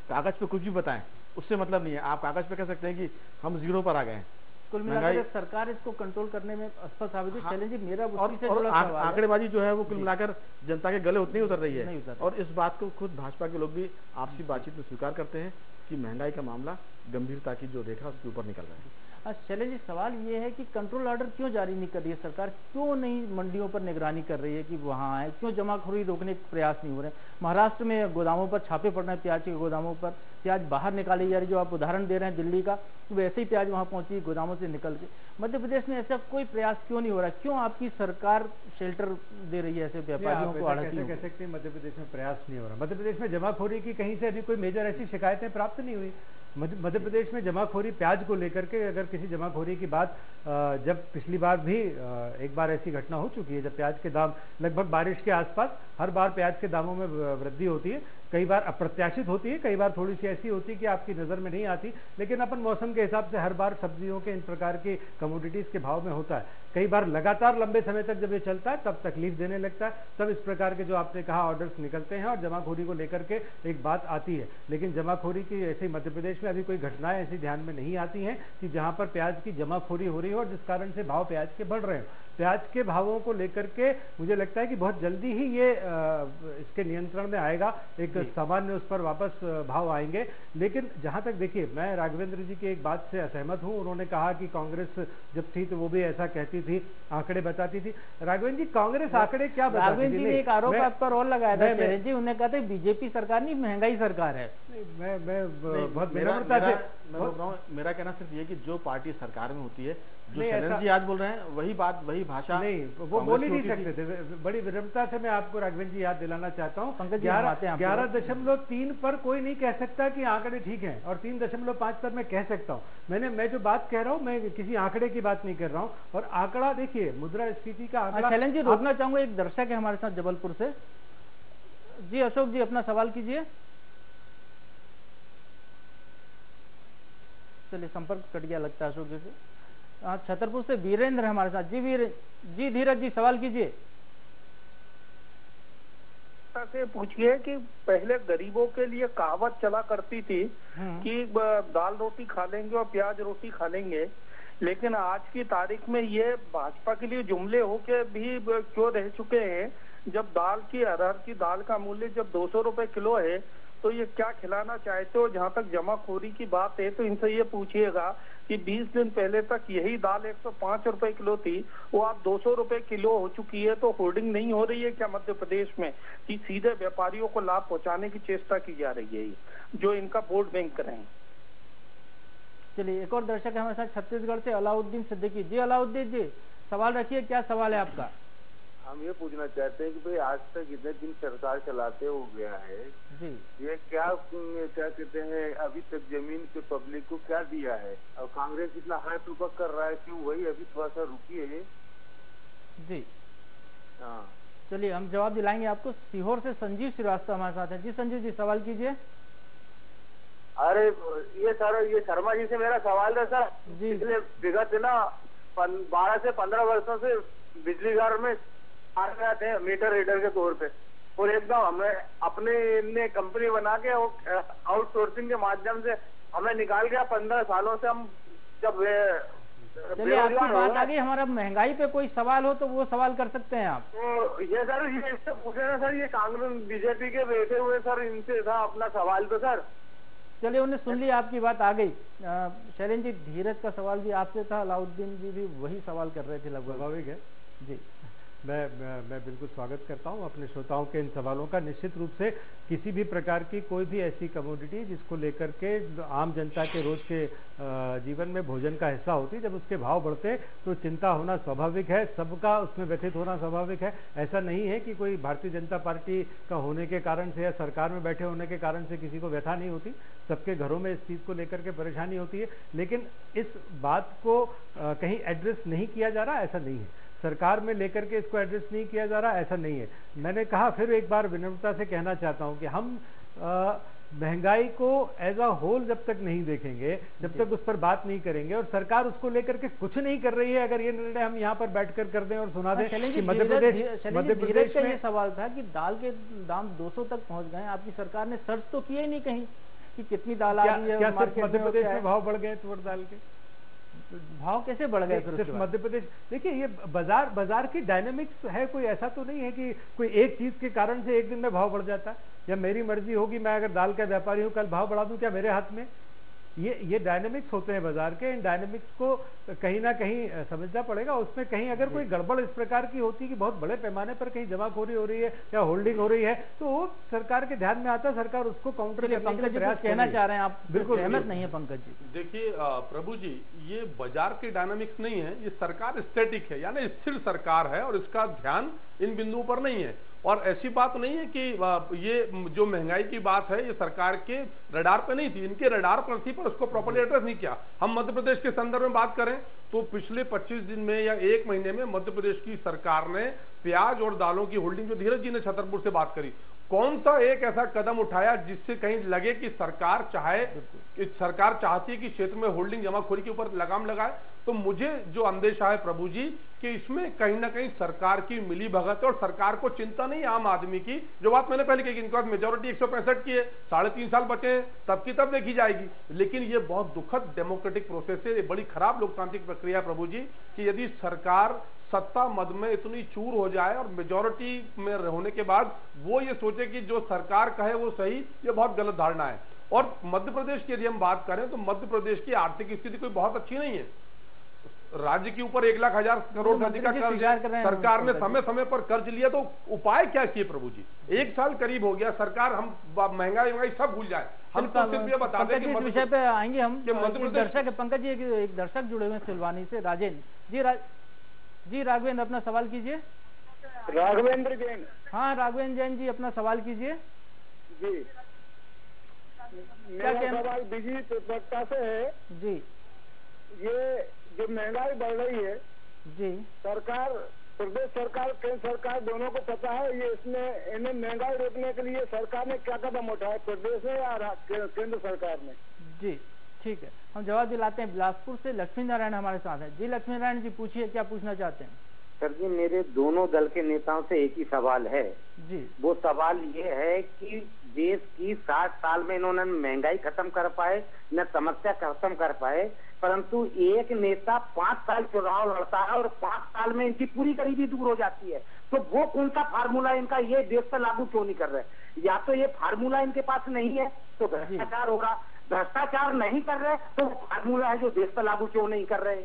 कागज पे कुछ भी बताएं, उससे मतलब नहीं है। आप कागज पे कह सकते हैं कि हम जीरो पर आ गए हैं। कुल मिलाकर सरकार इसको कंट्रोल करने में असफल साबित हुई। चैलेंज मेरा उसी से जुड़ा सवाल है। आंकड़ेबाजी जो है वो कुल मिलाकर जनता के गले उतनी उतर रही है, और इस बात को खुद भाजपा के लोग भी आपसी बातचीत में स्वीकार करते हैं कि महंगाई का मामला गंभीरता की जो रेखा उसके ऊपर निकल रहा है। शैलेंद्र जी सवाल ये है कि कंट्रोल ऑर्डर क्यों जारी नहीं कर रही है सरकार? क्यों नहीं मंडियों पर निगरानी कर रही है कि वहां आए? क्यों जमाखोरी रोकने के प्रयास नहीं हो रहे? महाराष्ट्र में गोदामों पर छापे पड़ रहे हैं, प्याज के गोदामों पर प्याज बाहर निकाली जा रही। जो आप उदाहरण दे रहे हैं दिल्ली का, वैसे ही प्याज वहां पहुंची गोदामों से निकल के। मध्य प्रदेश में ऐसा कोई प्रयास क्यों नहीं हो रहा? क्यों आपकी सरकार शेल्टर दे रही है ऐसे व्यापारियों को? कैसे कह सकते हैं मध्य प्रदेश में प्रयास नहीं हो रहा? मध्य प्रदेश में जमाखोरी की कहीं से अभी कोई मेजर ऐसी शिकायतें प्राप्त नहीं हुई। मध्य प्रदेश में जमाखोरी प्याज को लेकर के, अगर किसी जमाखोरी की बात, जब पिछली बार भी एक बार ऐसी घटना हो चुकी है जब प्याज के दाम लगभग बारिश के आसपास हर बार प्याज के दामों में वृद्धि होती है, कई बार अप्रत्याशित होती है, कई बार थोड़ी सी ऐसी होती है कि आपकी नज़र में नहीं आती, लेकिन अपन मौसम के हिसाब से हर बार सब्जियों के इन प्रकार की कमोडिटीज़ के भाव में होता है। कई बार लगातार लंबे समय तक जब ये चलता है तब तकलीफ देने लगता है, तब इस प्रकार के जो आपने कहा ऑर्डर्स निकलते हैं और जमाखोरी को लेकर के एक बात आती है। लेकिन जमाखोरी की ऐसे मध्य प्रदेश में अभी कोई घटनाएं ऐसी ध्यान में नहीं आती हैं कि जहां पर प्याज की जमाखोरी हो रही हो और जिस कारण से भाव प्याज के बढ़ रहे हैं। प्याज के भावों को लेकर के मुझे लगता है कि बहुत जल्दी ही ये इसके नियंत्रण में आएगा, एक सामान्य उस पर वापस भाव आएंगे। लेकिन जहां तक देखिए, मैं राघवेंद्र जी की एक बात से असहमत हूं। उन्होंने कहा कि कांग्रेस जब थी तो वो भी ऐसा कहती थी, आंकड़े बताती थी। राघवेंद्र जी, कांग्रेस आंकड़े क्या बताती थी? राघवेंद्र जी ने एक आरोप आप पर और लगाया था शैलेंद्र जी, उन्होंने कहा था बीजेपी सरकार नहीं महंगाई सरकार है। मैं बहुत विनम्रता से मेरा कहना सिर्फ ये कि जो पार्टी सरकार में होती है, जो शैलेंद्र जी आज बोल रहे हैं वही बात, वही भाषा नहीं, वो बोल ही नहीं सकते थे। बड़ी विनम्रता से मैं आपको राघवेंद्र जी याद दिलाना चाहता हूँ, 11.3 पर कोई नहीं कह सकता कि आंकड़े ठीक हैं, और 3.5 पर मैं कह सकता हूँ। मैं जो बात कह रहा हूँ, मैं किसी आंकड़े की बात नहीं कर रहा हूँ। और आंकड़ा देखिए, मुद्रास्फीति का आंकड़ा। शैलेंद्र जी, रोकना चाहूंगा, एक दर्शक है हमारे साथ जबलपुर से। जी अशोक जी, अपना सवाल कीजिए। चलिए, संपर्क कट गया लगता है अशोक जी से। छतरपुर से वीरेंद्र हमारे साथ। जी धीरज जी, सवाल कीजिए। से पूछिए कि पहले गरीबों के लिए कहावत चला करती थी कि दाल रोटी खा लेंगे और प्याज रोटी खा लेंगे, लेकिन आज की तारीख में ये भाजपा के लिए जुमले होके भी क्यों रह चुके हैं? जब अरहर की दाल का मूल्य जब 200 रुपए किलो है, तो ये क्या खिलाना चाहते हो? जहाँ तक जमाखोरी की बात है तो इनसे ये पूछिएगा कि 20 दिन पहले तक यही दाल 105 रुपए किलो थी, वो आप 200 रुपए किलो हो चुकी है। तो होर्डिंग नहीं हो रही है क्या मध्य प्रदेश में कि सीधे व्यापारियों को लाभ पहुंचाने की चेष्टा की जा रही है, जो इनका वोट बैंक करें? चलिए, एक और दर्शक है हमारे साथ छत्तीसगढ़ से, अलाउद्दीन सिद्दीकी। जी अलाउद्दीन जी, सवाल रखिए, क्या सवाल है आपका? हम ये पूछना चाहते हैं कि भाई आज तक इतने दिन सरकार चलाते हो गया है जी, ये क्या कहते हैं, अभी तक जमीन के पब्लिक को क्या दिया है? और कांग्रेस इतना हाई टूपक कर रहा है, क्यों वही अभी थोड़ा सा रुकी है? जी हाँ, चलिए, हम जवाब दिलाएंगे आपको। सीहोर से संजीव श्रीवास्तव हमारे साथ है। जी संजीव जी, सवाल कीजिए। अरे ये शर्मा जी से मेरा सवाल है सर। पिछले विगत ना 12 से 15 वर्षों से बिजली घर में आ रहे थे मीटर रीडर के तौर पे, और एकदम हमें अपने कंपनी बना के आउटसोर्सिंग के माध्यम से हमें निकाल गया। 15 सालों से हम जब चलिए, आपकी बात आ गई। हमारा महंगाई पे कोई सवाल हो तो वो सवाल कर सकते हैं आप। तो ये सर, ये इससे पूछे ना सर, ये कांग्रेस बीजेपी के बैठे हुए सर, इनसे था अपना सवाल तो सर। चलिए, उन्हें सुन लिया, आपकी बात आ गई। शैलेंद्र जी, धीरज का सवाल भी आपसे था, अलाउद्दीन जी भी वही सवाल कर रहे थे लगभग। स्वाभाविक है जी। मैं बिल्कुल स्वागत करता हूं अपने श्रोताओं के इन सवालों का। निश्चित रूप से किसी भी प्रकार की कोई भी ऐसी कमोडिटी जिसको लेकर के आम जनता के रोज के जीवन में भोजन का हिस्सा होती, जब उसके भाव बढ़ते तो चिंता होना स्वाभाविक है, सबका उसमें व्यथित होना स्वाभाविक है। ऐसा नहीं है कि कोई भारतीय जनता पार्टी का होने के कारण से या सरकार में बैठे होने के कारण से किसी को व्यथा नहीं होती, सबके घरों में इस चीज़ को लेकर के परेशानी होती है। लेकिन इस बात को कहीं एड्रेस नहीं किया जा रहा, ऐसा नहीं है। सरकार में लेकर के इसको एड्रेस नहीं किया जा रहा, ऐसा नहीं है। मैंने कहा, फिर एक बार विनम्रता से कहना चाहता हूं कि हम महंगाई को एज अ होल जब तक नहीं देखेंगे, जब तक उस पर बात नहीं करेंगे, और सरकार उसको लेकर के कुछ नहीं कर रही है, अगर ये निर्णय हम यहाँ पर बैठकर कर दें और सुना दें कि मध्य प्रदेश में ये सवाल था कि दाल के दाम 200 तक पहुंच गए, आपकी सरकार ने सर्च तो किया ही नहीं कहीं कि कितनी दाल आ रही है। क्या सिर्फ मध्य प्रदेश में भाव बढ़ गए तुअर दाल के? भाव कैसे बढ़ गए? सिर्फ मध्य प्रदेश, देखिए ये बाजार की डायनेमिक्स है, कोई ऐसा तो नहीं है कि कोई एक चीज के कारण से एक दिन में भाव बढ़ जाता है, या मेरी मर्जी होगी, मैं अगर दाल का व्यापारी हूं कल भाव बढ़ा दूं, क्या मेरे हाथ में? ये डायनेमिक्स होते हैं बाजार के। इन डायनेमिक्स को कहीं ना कहीं समझना पड़ेगा। उसमें कहीं अगर कोई गड़बड़ इस प्रकार की होती कि बहुत बड़े पैमाने पर कहीं जमाखोरी हो रही है या होल्डिंग हो रही है, तो वो सरकार के ध्यान में आता है, सरकार उसको काउंटर करने का प्रयास कहना चाह रहे हैं आप? बिल्कुल सहमत नहीं है पंकज जी? देखिए प्रभु जी, ये बाजार की डायनामिक्स नहीं है, ये सरकार स्टैटिक है, यानी स्थिर सरकार है, और इसका ध्यान इन बिंदुओं पर नहीं है। और ऐसी बात नहीं है कि ये जो महंगाई की बात है ये सरकार के रडार पे नहीं थी, इनके रडार पर थी, पर उसको प्रॉपर्ली एड्रेस नहीं किया। हम मध्य प्रदेश के संदर्भ में बात करें तो पिछले 25 दिन में या 1 महीने में मध्य प्रदेश की सरकार ने प्याज और दालों की होल्डिंग, जो धीरज जी ने छतरपुर से बात करी, कौन सा एक ऐसा कदम उठाया जिससे कहीं लगे कि सरकार चाहती है कि क्षेत्र में होल्डिंग जमाखोरी के ऊपर लगाम लगाए? तो मुझे जो अंदेशा है प्रभु जी कि इसमें कहीं ना कहीं सरकार की मिली भगत है और सरकार को चिंता नहीं आम आदमी की। जो बात मैंने पहले कही कि इनके पास मेजोरिटी 165 की है, 3.5 साल बचे हैं, तब की तब देखी जाएगी। लेकिन ये बहुत दुखद डेमोक्रेटिक प्रोसेस है, ये बड़ी खराब लोकतांत्रिक प्रक्रिया है प्रभु जी कि यदि सरकार सत्ता मद में इतनी चूर हो जाए और मेजोरिटी में होने के बाद वो ये सोचे कि जो सरकार कहे वो सही, ये बहुत गलत धारणा है। और मध्य प्रदेश की यदि हम बात करें तो मध्य प्रदेश की आर्थिक स्थिति कोई बहुत अच्छी नहीं है। राज्य के ऊपर 1,00,000 करोड़ से अधिक का कर्ज है, सरकार ने समय समय पर कर्ज लिया, तो उपाय क्या किए प्रभु जी? 1 साल करीब हो गया, सरकार हम महंगाई सब भूल जाए, हम तो सिर्फ ये बता दें कि इस विषय पे आएंगे हम। दर्शक पंकज जी, एक दर्शक जुड़े हुए सिलवानी से, राजेंद्र जी राघवेंद्र अपना सवाल कीजिए। राघवेंद्र जैन। हाँ राघवेंद्र जैन जी अपना सवाल कीजिए। जी मेरा सवाल बिजली तत्परता से है जी। ये जो महंगाई बढ़ रही है जी, सरकार, प्रदेश सरकार, केंद्र सरकार दोनों को पता है ये इसमें इन्हें महंगाई रोकने के लिए सरकार ने क्या कदम उठाया, प्रदेश ने या केंद्र सरकार ने? जी ठीक है, हम जवाब दिलाते हैं। बिलासपुर से लक्ष्मी नारायण हमारे साथ है। जी लक्ष्मी नारायण जी पूछिए, क्या पूछना चाहते हैं? सर जी मेरे दोनों दल के नेताओं से एक ही सवाल है जी। वो सवाल ये है कि देश की 60 साल में इन्होंने महंगाई खत्म कर पाए, न समस्या खत्म कर पाए, परंतु एक नेता 5 साल चुनाव लड़ता है और 5 साल में इनकी पूरी गरीबी दूर हो जाती है। तो वो कौन सा फार्मूला इनका ये देश पर लागू क्यों नहीं कर रहे? या तो ये फार्मूला इनके पास नहीं है तो भ्रष्टाचार होगा, भ्रष्टाचार नहीं कर रहे तो फार्मूला है जो देश पर लागू क्यों नहीं कर रहे?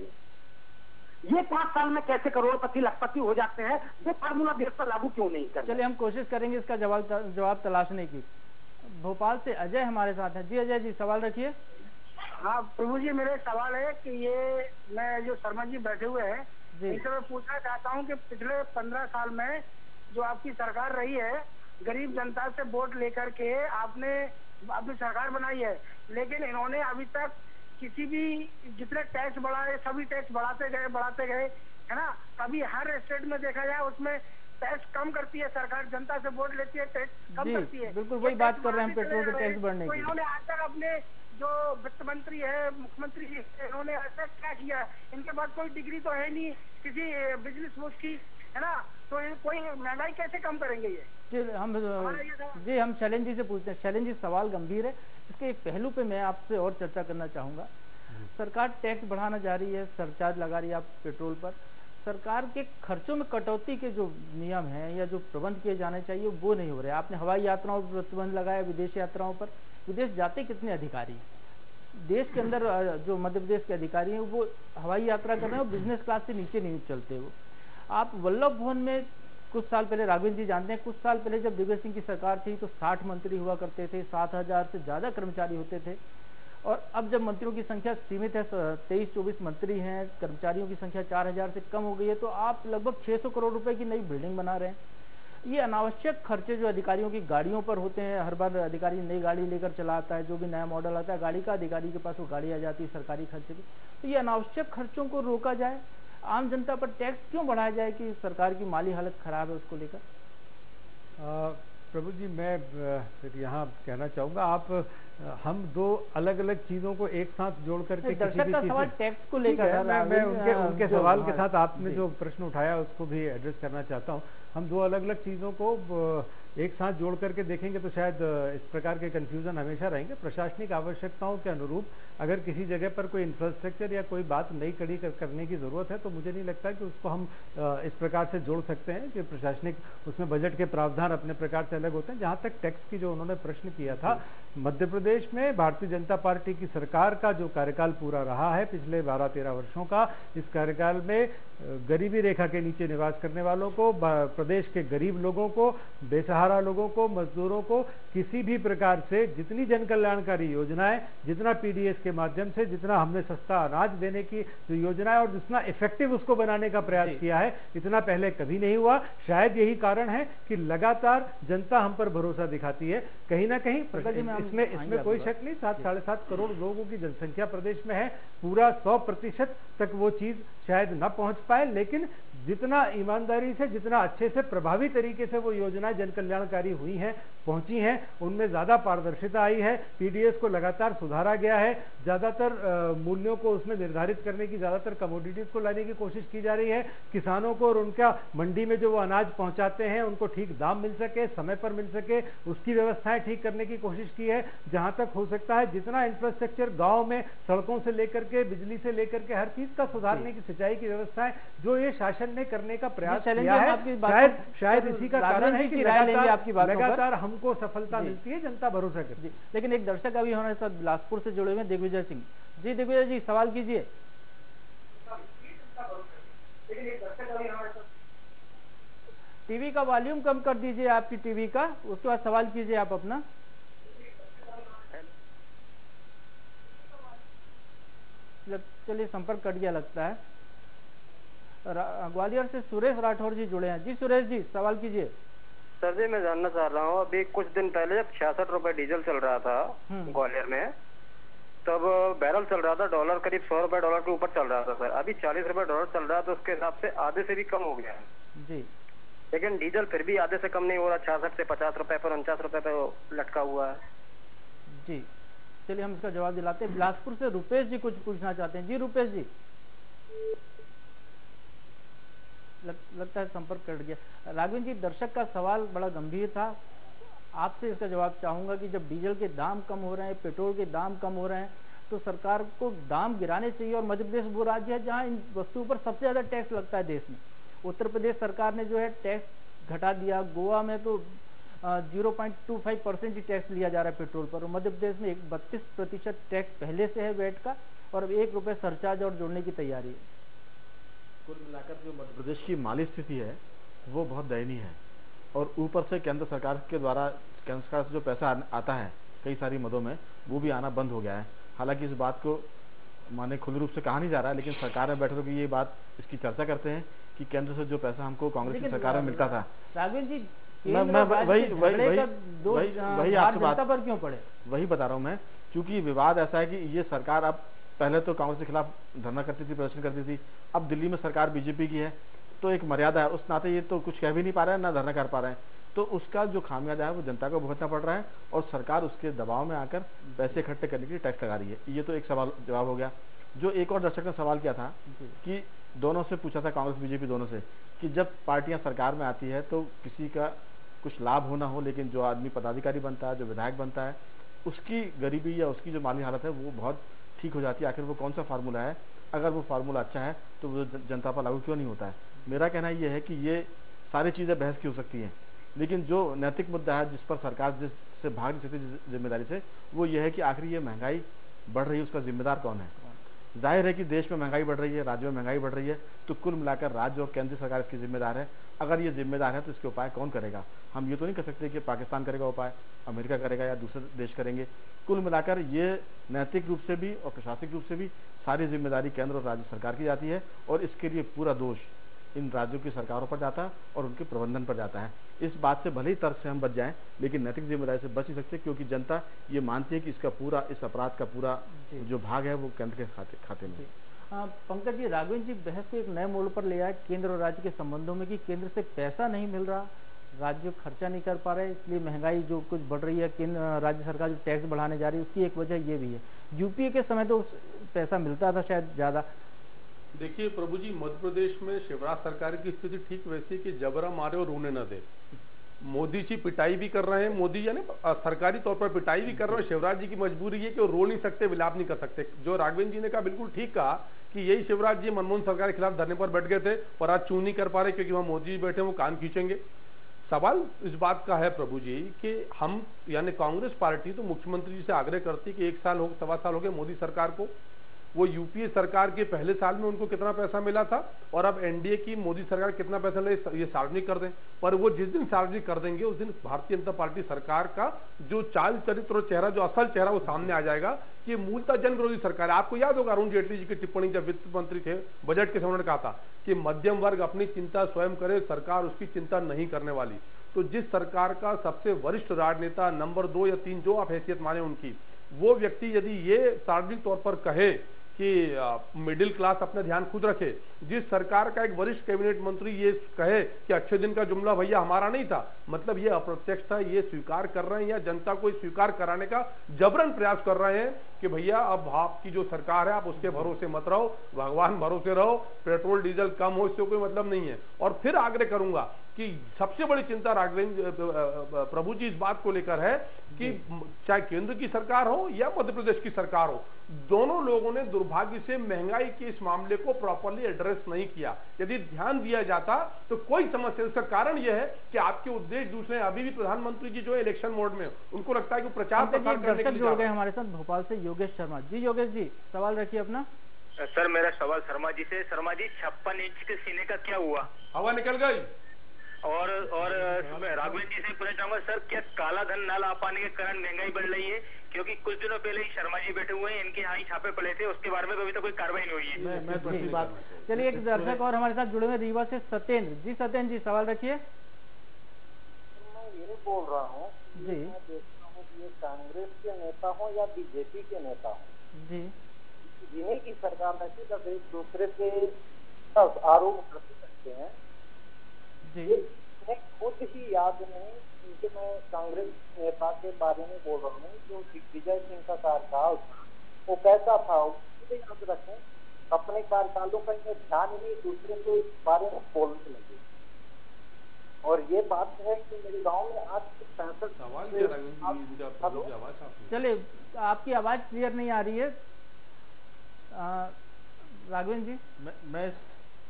ये 5 साल में कैसे करोड़पति लखपति हो जाते हैं, वो फार्मूला देश पर लागू क्यों नहीं कर रहे? चलिए हम कोशिश करेंगे इसका जवाब तलाशने की। भोपाल से अजय हमारे साथ है। जी अजय जी सवाल रखिए। हाँ प्रभु जी, मेरा सवाल है कि ये मैं जो शर्मा जी बैठे हुए हैं इनसे मैं पूछना चाहता हूँ कि पिछले 15 साल में जो आपकी सरकार रही है, गरीब जनता से वोट लेकर के आपने अपनी सरकार बनाई है, लेकिन इन्होंने अभी तक किसी भी जितने टैक्स बढ़ाए सभी टैक्स बढ़ाते गए है ना। कभी हर स्टेट में देखा जाए उसमें टैक्स कम करती है सरकार, जनता से वोट लेती है टैक्स कम करती है। बिल्कुल वही बात कर रहे हैं हम पेट्रोल के टैक्स बढ़ने की। तो इन्होंने आज तक अपने जो वित्त मंत्री है, मुख्यमंत्री जी, इन्होंने आज तक क्या किया? इनके पास कोई डिग्री तो है नहीं किसी बिजनेस की, है ना, तो कोई महंगाई कैसे कम करेंगे ये? जी हम शैलेंद्र जी से पूछते हैं। शैलेंद्र जी सवाल गंभीर है, इसके एक पहलू पे मैं आपसे और चर्चा करना चाहूंगा। सरकार टैक्स बढ़ाना जा रही है, सरचार्ज लगा रही है आप पेट्रोल पर, सरकार के खर्चों में कटौती के जो नियम हैं या जो प्रबंध किए जाने चाहिए वो नहीं हो रहे। आपने हवाई यात्राओं पर प्रतिबंध लगाया, विदेश यात्राओं पर। विदेश जाते कितने अधिकारी देश के अंदर जो मध्य प्रदेश के अधिकारी हैं वो हवाई यात्रा कर रहे हैं और बिजनेस क्लास से नीचे नहीं चलते। वो आप वल्लभ भवन में कुछ साल पहले, राघवेंद्र जी जानते हैं, कुछ साल पहले जब दिग्विजय सिंह की सरकार थी तो 60 मंत्री हुआ करते थे, 7,000 से ज्यादा कर्मचारी होते थे। और अब जब मंत्रियों की संख्या सीमित है, 23-24 मंत्री हैं, कर्मचारियों की संख्या 4,000 से कम हो गई है, तो आप लगभग 600 करोड़ रुपए की नई बिल्डिंग बना रहे हैं। ये अनावश्यक खर्चे जो अधिकारियों की गाड़ियों पर होते हैं, हर बार अधिकारी नई गाड़ी लेकर चला आता है, जो भी नया मॉडल आता है गाड़ी का, अधिकारी के पास वो गाड़ी आ जाती है सरकारी खर्चे की। तो ये अनावश्यक खर्चों को रोका जाए, आम जनता पर टैक्स क्यों बढ़ाया जाए कि सरकार की माली हालत खराब है उसको लेकर? प्रभु जी मैं फिर यहाँ कहना चाहूँगा, आप हम दो अलग अलग चीजों को एक साथ जोड़ करके दर्शक का सवाल टैक्स को लेकर, मैं उनके सवाल के साथ आपने जो प्रश्न उठाया उसको भी एड्रेस करना चाहता हूँ। हम दो अलग अलग चीजों को एक साथ जोड़ करके देखेंगे तो शायद इस प्रकार के कंफ्यूजन हमेशा रहेंगे। प्रशासनिक आवश्यकताओं के अनुरूप अगर किसी जगह पर कोई इंफ्रास्ट्रक्चर या कोई बात नई कड़ी करने की जरूरत है तो मुझे नहीं लगता कि उसको हम इस प्रकार से जोड़ सकते हैं कि प्रशासनिक उसमें बजट के प्रावधान अपने प्रकार से अलग होते हैं। जहां तक टैक्स की जो उन्होंने प्रश्न किया था, मध्य प्रदेश में भारतीय जनता पार्टी की सरकार का जो कार्यकाल पूरा रहा है पिछले 12-13 वर्षों का, इस कार्यकाल में गरीबी रेखा के नीचे निवास करने वालों को, प्रदेश के गरीब लोगों को, बेसहारा लोगों को, मजदूरों को किसी भी प्रकार से जितनी जन कल्याणकारी योजनाएं, जितना पीडीएस के माध्यम से, जितना हमने सस्ता अनाज देने की जो योजना है और जितना इफेक्टिव उसको बनाने का प्रयास किया है, इतना पहले कभी नहीं हुआ। शायद यही कारण है कि लगातार जनता हम पर भरोसा दिखाती है। कहीं ना कहीं इसमें कोई शक नहीं, 7-7.5 करोड़ लोगों की जनसंख्या प्रदेश में है, पूरा 100% तक वो चीज शायद न पहुंच पाए, लेकिन जितना ईमानदारी से, जितना अच्छे से प्रभावी तरीके से वो योजनाएं जन कल्याणकारी हुई हैं, पहुंची हैं उनमें ज़्यादा पारदर्शिता आई है, पीडीएस को लगातार सुधारा गया है, ज़्यादातर मूल्यों को उसमें निर्धारित करने की, ज़्यादातर कमोडिटीज़ को लाने की कोशिश की जा रही है, किसानों को और उनका मंडी में जो वो अनाज पहुंचाते हैं उनको ठीक दाम मिल सके, समय पर मिल सके, उसकी व्यवस्थाएं ठीक करने की कोशिश की है। जहां तक हो सकता है जितना इंफ्रास्ट्रक्चर गाँव में सड़कों से लेकर के बिजली से लेकर के हर चीज का सुधारने की, सिंचाई की व्यवस्थाएं जो ये शासन ने करने का प्रयास किया है, शायद इसी का कारण है कि लगातार हमको सफलता मिलती है, जनता भरोसा करती है। लेकिन एक दर्शक अभी हमारे साथ बिलासपुर से जुड़े हुए हैं, दिग्विजय सिंह जी। दिग्विजय जी, सवाल कीजिए। टीवी का वॉल्यूम कम कर दीजिए, आपकी टीवी का, उसके बाद सवाल कीजिए आप अपना। चलिए, संपर्क कट गया लगता है। ग्वालियर से सुरेश राठौर जी जुड़े हैं। जी सुरेश जी, सवाल कीजिए। सर जी, मैं जानना चाह रहा हूँ, अभी कुछ दिन पहले जब 66 रुपए डीजल चल रहा था ग्वालियर में, तब बैरल चल रहा था डॉलर करीब 100 रुपए डॉलर के ऊपर चल रहा था सर। अभी 40 रुपए डॉलर चल रहा है, तो उसके हिसाब से आधे से भी कम हो गया है जी। लेकिन डीजल फिर भी आधे से कम नहीं हो रहा, 66 से 50 रुपए पर 49 रुपए पे लटका हुआ है जी। चलिए, हम इसका जवाब दिलाते हैं। बिलासपुर से रुपेश जी कुछ पूछना चाहते हैं। जी रुपेश जी, लगता है संपर्क कट गया। राघवेंद्र जी, दर्शक का सवाल बड़ा गंभीर था, आपसे इसका जवाब चाहूंगा कि जब डीजल के दाम कम हो रहे हैं, पेट्रोल के दाम कम हो रहे हैं, तो सरकार को दाम गिराने चाहिए। और मध्य प्रदेश वो राज्य है जहां इन वस्तुओं पर सबसे ज्यादा टैक्स लगता है देश में। उत्तर प्रदेश सरकार ने जो है टैक्स घटा दिया, गोवा में तो 0.25% ही टैक्स लिया जा रहा है पेट्रोल पर, और मध्य प्रदेश में 32% टैक्स पहले से है वैट का, और अब 1 रुपये सरचार्ज और जोड़ने की तैयारी है। कुल मिलाकर जो मध्य प्रदेश की माली स्थिति है वो बहुत दयनीय है, और ऊपर से केंद्र सरकार के द्वारा, केंद्र सरकार से जो पैसा आता है कई सारी मदों में, वो भी आना बंद हो गया है। हालांकि इस बात को माने खुले रूप से कहा नहीं जा रहा है, लेकिन सरकार में बैठे लोग ये बात इसकी चर्चा करते हैं कि केंद्र से जो पैसा हमको कांग्रेस की सरकार में मिलता था, राघवेंद्र जी, मैं वही आपसे बात पर क्यों पड़े, वही बता रहा हूँ मैं। क्योंकि विवाद ऐसा है कि ये सरकार, अब पहले तो कांग्रेस के खिलाफ धरना करती थी, प्रदर्शन करती थी, अब दिल्ली में सरकार बीजेपी की है, तो एक मर्यादा है, उस नाते ये तो कुछ कह भी नहीं पा रहे हैं, ना धरना कर पा रहे हैं, तो उसका जो खामियाजा है वो जनता को भुगतना पड़ रहा है, और सरकार उसके दबाव में आकर पैसे इकट्ठे करने के लिए टैक्स लगा रही है। ये तो एक सवाल जवाब हो गया। जो एक और दर्शक ने सवाल किया था कि दोनों से पूछा था, कांग्रेस बीजेपी दोनों से, कि जब पार्टियां सरकार में आती है तो किसी का कुछ लाभ हो ना हो, लेकिन जो आदमी पदाधिकारी बनता है, जो विधायक बनता है, उसकी गरीबी या उसकी जो माली हालत है वो बहुत ठीक हो जाती है। आखिर वो कौन सा फार्मूला है? अगर वो फार्मूला अच्छा है तो वो जनता पर लागू क्यों नहीं होता है? मेरा कहना ये है कि ये सारी चीज़ें बहस की हो सकती हैं, लेकिन जो नैतिक मुद्दा है जिस पर सरकार जिससे भाग नहीं सकती जिम्मेदारी से, वो ये है कि आखिर ये महंगाई बढ़ रही है, उसका जिम्मेदार कौन है? जाहिर है कि देश में महंगाई बढ़ रही है, राज्यों में महंगाई बढ़ रही है, तो कुल मिलाकर राज्य और केंद्रीय सरकार इसकी जिम्मेदार है। अगर ये जिम्मेदार है तो इसके उपाय कौन करेगा? हम ये तो नहीं कह सकते कि पाकिस्तान करेगा उपाय, अमेरिका करेगा या दूसरे देश करेंगे। कुल मिलाकर ये नैतिक रूप से भी और प्रशासनिक रूप से भी सारी जिम्मेदारी केंद्र और राज्य सरकार की जाती है, और इसके लिए पूरा दोष इन राज्यों की सरकारों पर जाता है और उनके प्रबंधन पर जाता है। इस बात से भले ही तर्क से हम बच जाएं, लेकिन नैतिक जिम्मेदारी से बच नहीं सकते, क्योंकि जनता ये मानती है कि इसका पूरा, इस अपराध का पूरा जो भाग है वो केंद्र के खाते में। पंकज जी, राघवेंद्र जी बहस को एक नए मोड़ पर ले आए केंद्र और राज्य के संबंधों में, कि केंद्र से पैसा नहीं मिल रहा, राज्य खर्चा नहीं कर पा रहे, इसलिए महंगाई जो कुछ बढ़ रही है, केंद्र राज्य सरकार जो टैक्स बढ़ाने जा रही है, उसकी एक वजह ये भी है। यूपीए के समय तो पैसा मिलता था शायद ज्यादा। देखिए प्रभु जी, मध्य प्रदेश में शिवराज सरकार की स्थिति ठीक वैसी कि जबरा मारे और रोने न दे। मोदी जी पिटाई भी कर रहे हैं, मोदी यानी सरकारी तौर पर पिटाई भी कर रहे हैं। शिवराज जी की मजबूरी है कि वो रो नहीं सकते, विलाप नहीं कर सकते। जो राघवेंद्र जी ने कहा बिल्कुल ठीक कहा कि यही शिवराज जी मनमोहन सरकार के खिलाफ धरने पर बैठ गए थे, और आज चू नहीं कर पा रहे क्योंकि वहां मोदी जी बैठे, वो कान खींचेंगे। सवाल इस बात का है प्रभु जी कि हम यानी कांग्रेस पार्टी तो मुख्यमंत्री जी से आग्रह करती कि 1 साल हो, 1.25 साल हो गए मोदी सरकार को, वो यूपीए सरकार के पहले साल में उनको कितना पैसा मिला था, और अब एनडीए की मोदी सरकार कितना पैसा ले, ये सार्वजनिक कर दें। पर वो जिस दिन सार्वजनिक कर देंगे उस दिन भारतीय जनता पार्टी सरकार का जो चाल चरित्र और चेहरा, जो असल चेहरा, वो सामने आ जाएगा कि मूलतः जन विरोधी सरकार है। आपको याद होगा अरुण जेटली जी की टिप्पणी जब वित्त मंत्री थे, बजट के समय उन्होंने कहा था कि मध्यम वर्ग अपनी चिंता स्वयं करे, सरकार उसकी चिंता नहीं करने वाली। तो जिस सरकार का सबसे वरिष्ठ राजनेता, नंबर 2 या 3 जो आप हैसियत माने उनकी, वो व्यक्ति यदि ये सार्वजनिक तौर पर कहे कि मिडिल क्लास अपना ध्यान खुद रखे। जिस सरकार का एक वरिष्ठ कैबिनेट मंत्री ये कहे कि अच्छे दिन का जुमला भैया हमारा नहीं था, मतलब ये अप्रत्यक्ष था, ये स्वीकार कर रहे हैं या जनता को स्वीकार कराने का जबरन प्रयास कर रहे हैं कि भैया अब आपकी जो सरकार है आप उसके भरोसे मत रहो, भगवान भरोसे रहो, पेट्रोल डीजल कम हो इससे कोई मतलब नहीं है। और फिर आग्रह करूंगा कि सबसे बड़ी चिंता राघवेंद्र प्रभु जी इस बात को लेकर है कि चाहे केंद्र की सरकार हो या मध्य प्रदेश की सरकार हो, दोनों लोगों ने दुर्भाग्य से महंगाई के इस मामले को प्रॉपरली एड्रेस नहीं किया। यदि ध्यान दिया जाता तो कोई समस्या। इसका कारण यह है कि आपके उद्देश्य दूसरे हैं। अभी भी प्रधानमंत्री जी जो है इलेक्शन मोड में, उनको लगता है कि प्रचार प्रसार करने के लिए जुड़ गए हमारे साथ भोपाल से योगेश शर्मा जी। योगेश जी सवाल रखिए अपना। सर मेरा सवाल शर्मा जी से। शर्मा जी 56 इंच के सीने का क्या हुआ? हवा निकल गई। और राघवेंद्र जी से पूछना चाहूंगा सर, क्या काला धन न ला पाने के कारण महंगाई बढ़ रही है? क्योंकि कुछ दिनों पहले ही शर्मा जी बैठे हुए हैं, इनके यहाँ ही छापे पड़े थे, उसके बारे में अभी तक कोई कार्रवाई नहीं हुई है। मैं दूसरी बात, चलिए एक दर्शक और हमारे साथ जुड़े हुए रीवा से सत्येंद्र जी। सत्येंद्र जी सवाल रखिए। मैं ये बोल रहा हूँ जी, मैं देखता हूँ कि ये कांग्रेस के नेता हो या बीजेपी के नेता हो जी, जिन्हें की सरकार में सिर्फ एक दूसरे से आरोप करते सकते हैं जी। मैं खुद ही याद नहीं, क्योंकि मैं कांग्रेस नेता के बारे में बोल रहा हूँ जो दिग्विजय सिंह का कार्यकाल वो कैसा था, उसको याद रखें। अपने कार्यकालों का इन्हें ध्यान नहीं, दूसरे के बारे में बोलने लगे। और ये बात है कि मेरे गांव में आज 65। चलिए आपकी आवाज क्लियर नहीं आ रही है राघवेंद्र जी। मैं इस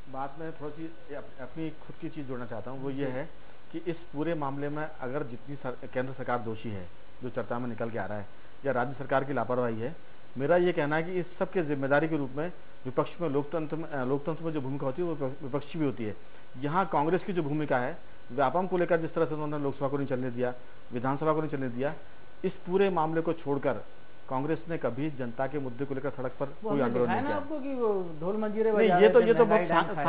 बात में थोड़ी सी अपनी खुद की चीज जोड़ना चाहता हूँ। वो ये है कि इस पूरे मामले में अगर जितनी केंद्र सरकार दोषी है जो चर्चा में निकल के आ रहा है, या राज्य सरकार की लापरवाही है, मेरा ये कहना है कि इस सब के जिम्मेदारी के रूप में विपक्ष में लोकतंत्र में जो भूमिका होती है वो विपक्षी भी होती है। यहाँ कांग्रेस की जो भूमिका है, व्यापम को लेकर जिस तरह से उन्होंने लोकसभा को नहीं चलने दिया, विधानसभा को नहीं चलने दिया, इस पूरे मामले को छोड़कर कांग्रेस ने कभी जनता के मुद्दे को लेकर सड़क पर कोई आंदोलन नहीं किया। आपको कि वो ढोल मंजीरे नहीं, ये तो बहुत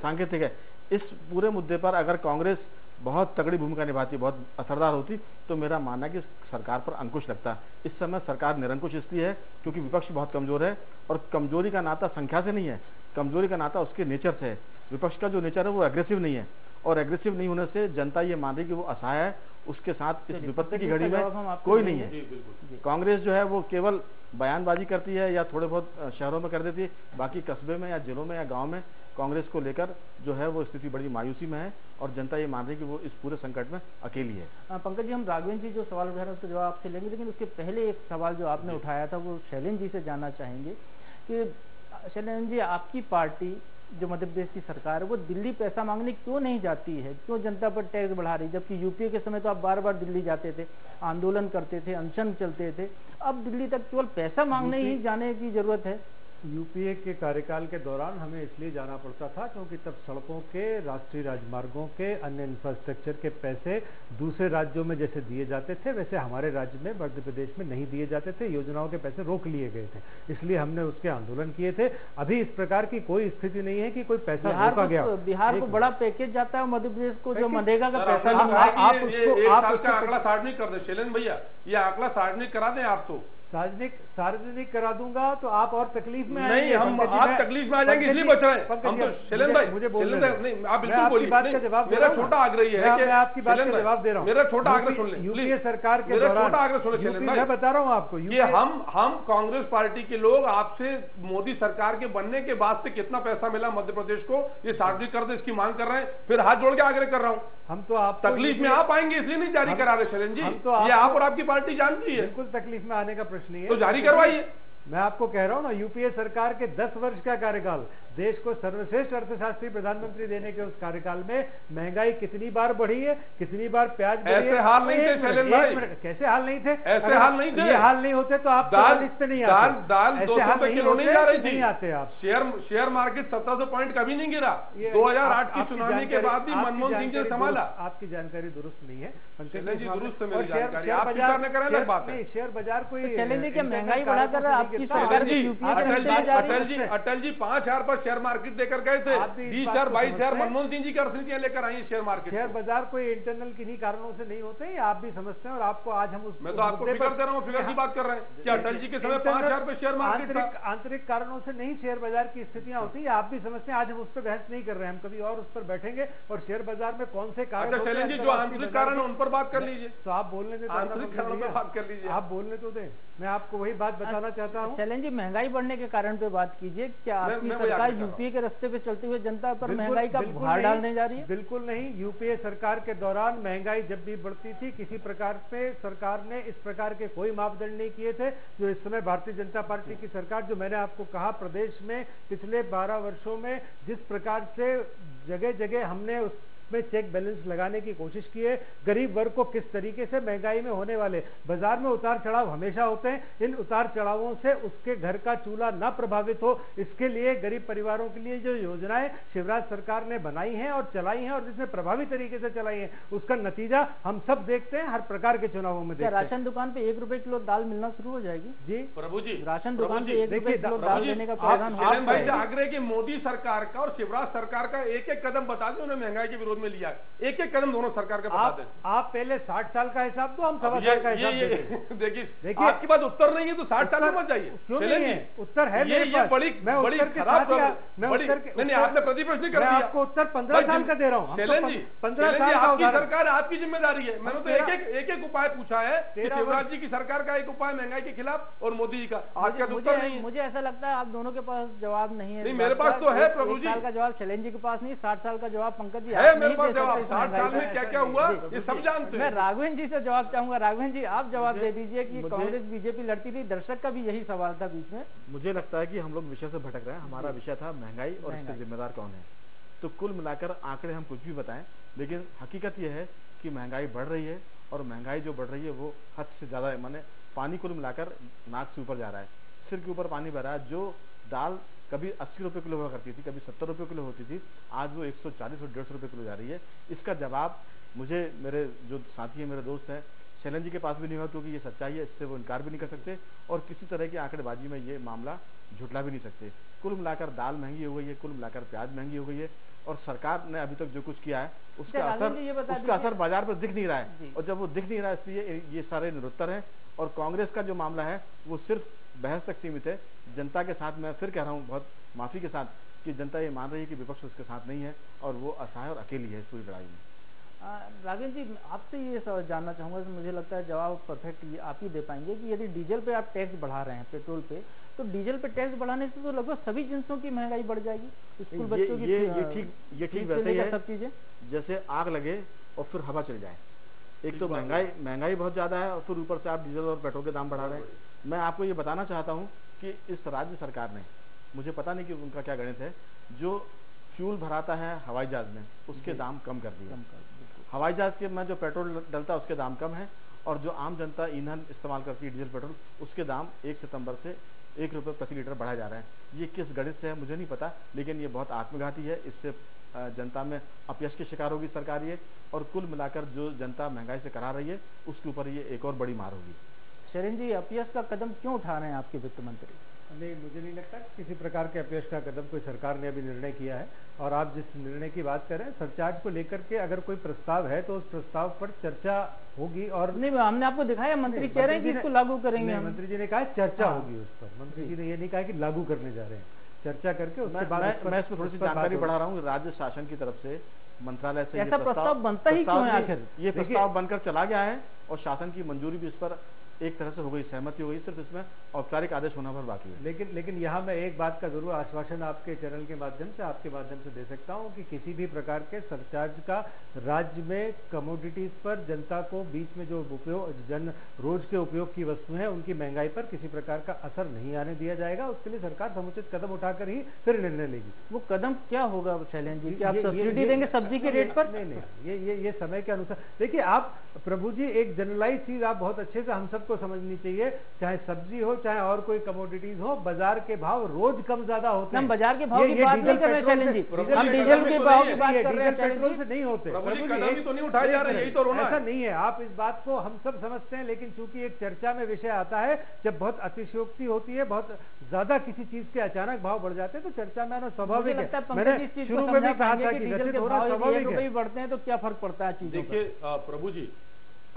सांकेतिक है। इस पूरे मुद्दे पर अगर कांग्रेस बहुत तगड़ी भूमिका निभाती, बहुत असरदार होती, तो मेरा मानना है कि सरकार पर अंकुश लगता। इस समय सरकार निरंकुश इसलिए है क्योंकि विपक्ष बहुत कमजोर है, और कमजोरी का नाता संख्या से नहीं है, कमजोरी का नाता उसके नेचर से है। विपक्ष का जो नेचर है वो एग्रेसिव नहीं है, और एग्रेसिव नहीं होने से जनता ये मान रही कि वो असहाय है, उसके साथ इस विपत्ति की घड़ी में कोई नहीं है। कांग्रेस जो है वो केवल बयानबाजी करती है या थोड़े बहुत शहरों में कर देती है, बाकी कस्बे में या जिलों में या गांव में कांग्रेस को लेकर जो है वो स्थिति बड़ी मायूसी में है, और जनता ये मान रही है कि वो इस पूरे संकट में अकेली है। पंकज जी, हम राघवेंद्र जी जो सवाल उठा रहे हैं उसका जवाब आपसे लेंगे, लेकिन उसके पहले एक सवाल जो आपने उठाया था वो शैलेंद्र जी से जानना चाहेंगे कि शैलेंद्र जी, आपकी पार्टी जो मध्य प्रदेश की सरकार है वो दिल्ली पैसा मांगने क्यों नहीं जाती है, क्यों जनता पर टैक्स बढ़ा रही, जबकि यूपीए के समय तो आप बार बार दिल्ली जाते थे, आंदोलन करते थे, अनशन चलते थे, अब दिल्ली तक केवल पैसा मांगने ही जाने की जरूरत है? यूपीए के कार्यकाल के दौरान हमें इसलिए जाना पड़ता था क्योंकि तब सड़कों के, राष्ट्रीय राजमार्गों के, अन्य इंफ्रास्ट्रक्चर के पैसे दूसरे राज्यों में जैसे दिए जाते थे वैसे हमारे राज्य में, मध्य प्रदेश में नहीं दिए जाते थे। योजनाओं के पैसे रोक लिए गए थे, इसलिए हमने उसके आंदोलन किए थे। अभी इस प्रकार की कोई स्थिति नहीं है कि कोई पैसा रोका गया। बिहार को बड़ा पैकेज जाता है, मध्य प्रदेश को जो मनरेगा का पैसा आप उसको आंकड़ा सार्वजनिक कर दे शैलेंद्र भैया, ये आंकड़ा सार्वजनिक करा दें आप। तो सार्वजनिक करा दूंगा तो आप और तकलीफ में नहीं, हम आप तकलीफ में आ जाएंगे इसलिए बच रहे हैं हम तो। शैलेंद्र भाई, मुझे बोलने नहीं, आप बिल्कुल बोलिए। मेरा छोटा आग्रह है कि मैं आपकी बात का जवाब दे रहा हूँ। मेरा छोटा आग्रह सुन लें, यूपीए सरकार के मेरा छोटा आग्रह सुन लें। मैं बता रहा हूँ आपको, ये हम कांग्रेस पार्टी के लोग आपसे मोदी सरकार के बनने के बाद से कितना पैसा मिला मध्य प्रदेश को, ये सार्वजनिक कर दे, इसकी मांग कर रहे हैं। फिर हाथ जोड़ के आग्रह कर रहा हूँ। हम तो आप तकलीफ में आप आएंगे इसलिए नहीं जारी करा रहे शैलेंद्र जी, ये आप और आपकी पार्टी जानती है। बिल्कुल तकलीफ में आने का प्रश्न नहीं है, तो जारी करवाइए। मैं आपको कह रहा हूं ना, यूपीए सरकार के 10 वर्ष का कार्यकाल, देश को सर्वश्रेष्ठ अर्थशास्त्री प्रधानमंत्री देने के उस कार्यकाल में महंगाई कितनी बार बढ़ी है, कितनी बार प्याज बढ़ी है। ऐसे हाल नहीं थे शैलेंद्र भाई, कैसे हाल नहीं थे? ऐसे हाल नहीं थे। ये हाल नहीं होते तो आप लिस्ट पे नहीं आते। दाल 200 रुपए किलो नहीं जा रही थी, नहीं आते आप। शेयर मार्केट 1700 पॉइंट कभी नहीं गिरा। 2008 की सुनामी के बाद भी मनमोहन सिंह ने संभाला। आपकी जानकारी दुरुस्त नहीं है पंकज जी, दुरुस्त है मेरी जानकारी, आप स्वीकार न करें अलग बात है। शेयर बाजार कोई महंगाई बढ़ाकर आपकी सरकार अटल जी 5000 पर शेयर मार्केट देकर गए थे, 20 शेयर 22 शेयर मनमोहन सिंह जी की अर्थनीतियां लेकर आई शेयर मार्केट। शेयर बाजार कोई इंटरनल किन्हीं कारणों से नहीं होते, आप भी समझते हैं। और आपको आज हम मैं तो आपको फिगर दे रहा हूँ, फिगर की बात कर रहे हैं। क्या अटल जी के समय 5000 पे शेयर मार्केट था? आंतरिक कारणों से नहीं शेयर बाजार की स्थितियां होती है, आप भी समझते हैं। आज हम उस पर बहस नहीं कर रहे हैं, हम कभी और उस पर बैठेंगे और शेयर बाजार में कौन से कारण। अच्छा शैलेंद्र जी, जो आंतरिक कारण है उन पर बात कर लीजिए। तो आप बोलने दें, आंतरिक कारणों पर बात कर लीजिए। आप बोलने तो दें, मैं आपको वही बात बताना चाहता हूँ। शैलेंद्र जी, महंगाई बढ़ने के कारण पे बात कीजिए। क्या आपकी सरकार यूपीए के रास्ते पे चलते हुए जनता पर महंगाई का भार डालने जा रही है? बिल्कुल नहीं। यूपीए सरकार के दौरान महंगाई जब भी बढ़ती थी, किसी प्रकार से सरकार ने इस प्रकार के कोई मापदंड नहीं किए थे जो इस समय भारतीय जनता पार्टी की सरकार, जो मैंने आपको कहा, प्रदेश में पिछले 12 वर्षों में जिस प्रकार से जगह जगह हमने उसमें चेक बैलेंस लगाने की कोशिश की है, गरीब वर्ग को किस तरीके से महंगाई में होने वाले बाजार में उतार चढ़ाव हमेशा होते हैं, इन उतार चढ़ावों से उसके घर का चूल्हा ना प्रभावित हो, इसके लिए गरीब परिवारों के लिए जो योजनाएं शिवराज सरकार ने बनाई हैं और चलाई हैं और जिसने प्रभावी तरीके से चलाई हैं, उसका नतीजा हम सब देखते हैं, हर प्रकार के चुनावों में देखते हैं। राशन दुकान पे 1 रुपए किलो दाल मिलना शुरू हो जाएगी? जी प्रभु जी, राशन दुकान पे 1 रुपए किलो दाल देने का प्रावधान भाई आग्रह की मोदी सरकार का और शिवराज सरकार का एक एक कदम बता दें उन्हें महंगाई के विरोध में लिया, एक एक कदम दोनों सरकार का बता दें। आप पहले 60 साल का हिसाब, तो हम 1.25 साल का हिसाब देखिए आपके पास उत्तर नहीं है तो 60 साल में मत जाइए। क्यों नहीं है? उत्तर है मेरे ये पास। बड़ी खराब मैंने आपने प्रतिप्रश्न कर दिया। आपको उत्तर 15 साल का दे रहा हूँ। 15 साल का आपकी सरकार, आपकी जिम्मेदारी है। मैंने तो एक उपाय पूछा है, शिवराज जी की सरकार का एक उपाय महंगाई के खिलाफ और मोदी जी का, आज का उत्तर नहीं। मुझे ऐसा लगता है आप दोनों के पास जवाब नहीं है। नहीं, मेरे पास तो है प्रभु जी। 1 साल का जवाब शैलेंद्र जी के पास नहीं, 60 साल का जवाब पंकज जी है मेरे पास जवाब। 60 साल में क्या क्या हुआ ये सब जानते हैं। मैं राघवेंद्र जी से जवाब चाहूंगा। राघवेंद्र जी, आप जवाब दे दीजिए कि कांग्रेस बीजेपी लड़ती थी, दर्शक का भी यही सवाल था बीच में। मुझे लगता है कि हम लोग विषय से भटक रहे हैं। हमारा विषय था महंगाई और इसके जिम्मेदार कौन है। तो कुल मिलाकर आंकड़े हम कुछ भी बताएं, लेकिन हकीकत यह है कि महंगाई बढ़ रही है और महंगाई जो बढ़ रही है वो हद से ज्यादा है। माने पानी कुल मिलाकर नाक से ऊपर जा रहा है, सिर के ऊपर पानी बह रहा है। जो दाल कभी 80 रुपए किलो हुआ करती थी, कभी 70 रुपए किलो होती थी, आज वो 140 और 150 रुपए किलो जा रही है। इसका जवाब मुझे मेरे जो साथी है, मेरे दोस्त हैं, शैलेंद्र जी के पास भी नहीं हुआ, क्योंकि ये सच्चाई है, इससे वो इनकार भी नहीं कर सकते और किसी तरह की आंकड़ेबाजी में ये मामला झुटला भी नहीं सकते। कुल मिलाकर दाल महंगी हो गई है, कुल मिलाकर प्याज महंगी हो गई है और सरकार ने अभी तक जो कुछ किया है उसका असर बाजार पर दिख नहीं रहा है। और जब वो दिख नहीं रहा है, इसलिए ये सारे निरुत्तर हैं। और कांग्रेस का जो मामला है वो सिर्फ बहस तक सीमित है। जनता के साथ, मैं फिर कह रहा हूँ बहुत माफी के साथ, कि जनता ये मान रही है कि विपक्ष उसके साथ नहीं है और वो असहाय और अकेली है इस पूरी लड़ाई में। राघवेंद्र जी, आपसे ये जानना चाहूंगा, तो मुझे लगता है जवाब परफेक्ट आप ही दे पाएंगे कि यदि डीजल पे आप टैक्स बढ़ा रहे हैं, पेट्रोल पे, तो डीजल पे टैक्स बढ़ाने से तो लगभग सभी जिनसों की महंगाई बढ़ जाएगी। स्कूल बच्चों की ये ठीक वैसे ही है सब चीजें जैसे आग लगे और फिर हवा चल जाए। एक तो महंगाई बहुत ज्यादा है और फिर ऊपर से आप डीजल और पेट्रोल के दाम बढ़ा रहे हैं। मैं आपको ये बताना चाहता हूँ कि इस राज्य सरकार ने, मुझे पता नहीं कि उनका क्या गणित है, जो फ्यूल भराता है हवाई जहाज में उसके दाम कम कर दिए। हवाई जहाज के में जो पेट्रोल डलता है उसके दाम कम है और जो आम जनता ईंधन इस्तेमाल करती है डीजल पेट्रोल, उसके दाम 1 सितंबर से 1 रुपये प्रति लीटर बढ़ाया जा रहा है। ये किस गणित से है मुझे नहीं पता, लेकिन ये बहुत आत्मघाती है। इससे जनता में अपयश के शिकार होगी सरकार ये, और कुल मिलाकर जो जनता महंगाई से करा रही है उसके ऊपर ये एक और बड़ी मार होगी। शरण जी, अपयश का कदम क्यों उठा रहे हैं आपके वित्त मंत्री? नहीं, मुझे नहीं लगता किसी प्रकार के अपयश का कदम कोई सरकार ने अभी निर्णय किया है। और आप जिस निर्णय की बात कर रहे हैं, सरचार्ज को लेकर के अगर कोई प्रस्ताव है तो उस प्रस्ताव पर चर्चा होगी। और नहीं, हमने आपको दिखाया, मंत्री कह रहे हैं कि इसको लागू करेंगे। मंत्री जी ने कहा चर्चा होगी उस पर। मंत्री जी ने ये नहीं कहा कि लागू करने जा रहे हैं, चर्चा करके उसके बाद मैं इसमें थोड़ी सी जानकारी बढ़ा रहा हूँ। राज्य शासन की तरफ से, मंत्रालय से ऐसा प्रस्ताव बनता ही क्यों है आखिर? ये प्रस्ताव बनकर चला गया है और शासन की मंजूरी भी इस पर एक तरह से हो गई, सहमति हो गई, सिर्फ इसमें औपचारिक आदेश होना पर बाकी है। लेकिन यहाँ मैं एक बात का जरूर आश्वासन आपके चैनल के माध्यम से, आपके माध्यम से दे सकता हूँ कि किसी भी प्रकार के सरचार्ज का राज्य में कमोडिटीज पर जनता को बीच में जो उपयोग रोज के उपयोग की वस्तु है उनकी महंगाई पर किसी प्रकार का असर नहीं आने दिया जाएगा। उसके लिए सरकार समुचित कदम उठाकर ही फिर निर्णय लेगी। वो कदम क्या होगा शैलेंद्र जी? आप सब्सिडी देंगे सब्जी के रेट पर? नहीं, ये समय के अनुसार। देखिए आप प्रभु जी, एक जनरलाइज चीज आप बहुत अच्छे से हम सब सबको समझनी चाहिए, चाहे सब्जी हो चाहे और कोई कमोडिटीज हो, बाजार के भाव रोज कम ज्यादा होते हैं। हम बाजार के भाव की बात नहीं कर रहे शैलेंद्र जी, हम डीजल के भाव की बात कर रहे हैं। पेट्रोल से नहीं होते, तो नहीं उठाए जा रहे, यही तो रोना ऐसा नहीं है। आप इस बात को हम सब समझते हैं, लेकिन चूंकि एक चर्चा में विषय आता है, जब बहुत अतिशयोक्ति होती है, बहुत ज्यादा किसी चीज के अचानक भाव बढ़ जाते हैं, तो चर्चा में आना स्वाभाविक है। मैंने शुरू में भी कहा था कि डीजल के भाव स्वाभाविक है, बढ़ते हैं तो क्या फर्क पड़ता है चीजों का। देखिए प्रभु जी,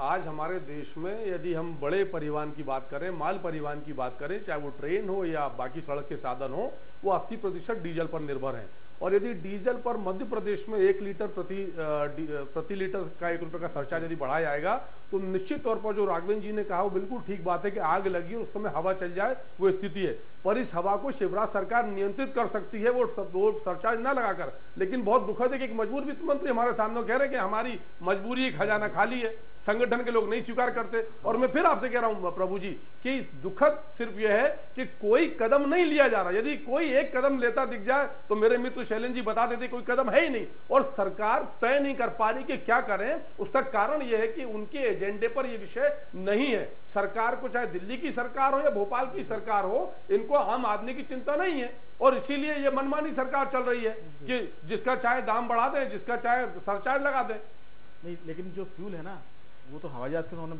आज हमारे देश में यदि हम बड़े परिवहन की बात करें, माल परिवहन की बात करें, चाहे वो ट्रेन हो या बाकी सड़क के साधन हो, वो 80% डीजल पर निर्भर है। और यदि डीजल पर मध्य प्रदेश में 1 लीटर प्रति लीटर का 1 रुपये का सरचार्ज यदि बढ़ाया जाएगा, तो निश्चित तौर पर जो राघवेंद्र जी ने कहा वो बिल्कुल ठीक बात है कि आग लगी उस समय हवा चल जाए, वो स्थिति है। पर इस हवा को शिवराज सरकार नियंत्रित कर सकती है, वो सरचार्ज ना लगाकर। लेकिन बहुत दुखद है कि एक मजबूर वित्त मंत्री हमारे सामने कह रहे हैं कि हमारी मजबूरी, खजाना खाली है, संगठन के लोग नहीं स्वीकार करते। और मैं फिर आपसे कह रहा हूं प्रभु जी कि दुखद सिर्फ यह है कि कोई कदम नहीं लिया जा रहा। यदि कोई एक कदम लेता दिख जाए तो मेरे मित्र शैलेंद्र जी बता देते कोई कदम है ही नहीं, और सरकार तय नहीं कर पा रही कि क्या करें। उसका कारण यह है कि उनके एजेंडे पर यह विषय नहीं है। सरकार को, चाहे दिल्ली की सरकार हो या भोपाल की सरकार हो, इनको आम आदमी की चिंता नहीं है, और इसीलिए ये मनमानी सरकार चल रही है कि जिसका चाहे दाम बढ़ा दें, जिसका चाहे सरचार्ज लगा दें। नहीं, लेकिन जो फ्यूल है ना, वो तो हवाई जहाज के उन्होंने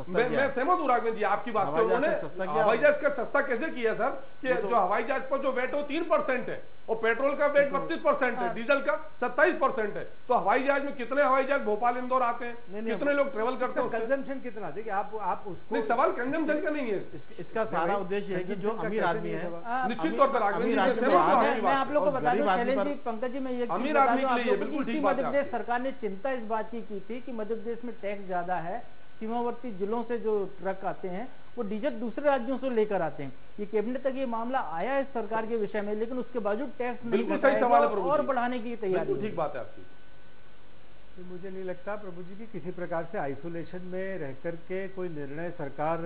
मैं सहमत हूँ राघवेंद्र जी आपकी बात से। उन्होंने हवाई जहाज का सस्ता कैसे किया सर कि जो हवाई जहाज पर जो वेट हो 3% है, और पेट्रोल का वेट 32% है, डीजल का 27% है। तो हवाई जहाज में कितने हवाई जहाज भोपाल इंदौर आते हैं, कितने लोग ट्रेवल करते हैं, कंजम्पशन कितना? देखिए आप उसको, सवाल कंजम्पशन का नहीं है, इसका सारा उद्देश्य है कि जो अमीर आदमी है, निश्चित तौर पर मैं आप लोग को बता दूं शैलेंद्र जी, पंकज जी, मैं ये अमीर आदमी के लिए बिल्कुल ठीक बात है। मध्य प्रदेश सरकार ने चिंता इस बात की थी कि मध्य प्रदेश में टैक्स ज्यादा है, सीमावर्ती जिलों से जो ट्रक आते हैं वो डीजल दूसरे राज्यों से लेकर आते हैं। ये कैबिनेट तक ये मामला आया है सरकार के विषय में, लेकिन उसके बावजूद टैक्स नहीं और बढ़ाने की तैयारी। ठीक बात है आपकी। मुझे नहीं लगता प्रभु जी की किसी प्रकार से आइसोलेशन में रह करके कोई निर्णय सरकार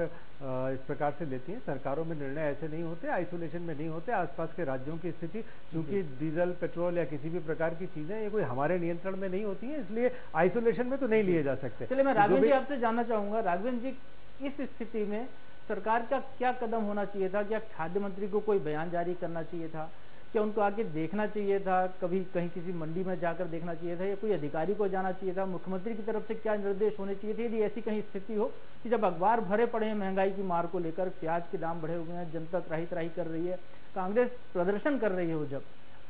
इस प्रकार से लेती है। सरकारों में निर्णय ऐसे नहीं होते, आइसोलेशन में नहीं होते। आसपास के राज्यों की स्थिति, क्योंकि डीजल, पेट्रोल या किसी भी प्रकार की चीजें ये कोई हमारे नियंत्रण में नहीं होती हैं, इसलिए आइसोलेशन में तो नहीं लिए जा सकते। चलिए मैं राघवेंद्र जी आपसे जानना चाहूंगा, राघवेंद्र जी इस स्थिति में सरकार का क्या कदम होना चाहिए था? क्या खाद्य मंत्री को कोई बयान जारी करना चाहिए था? क्या उनको आके देखना चाहिए था, कभी कहीं किसी मंडी में जाकर देखना चाहिए था, या कोई अधिकारी को जाना चाहिए था? मुख्यमंत्री की तरफ से क्या निर्देश होने चाहिए थे यदि ऐसी कहीं स्थिति हो कि जब अखबार भरे पड़े हैं महंगाई की मार को लेकर, प्याज के दाम बढ़े हुए हैं, जनता त्राही कर रही है, कांग्रेस प्रदर्शन कर रही है, जब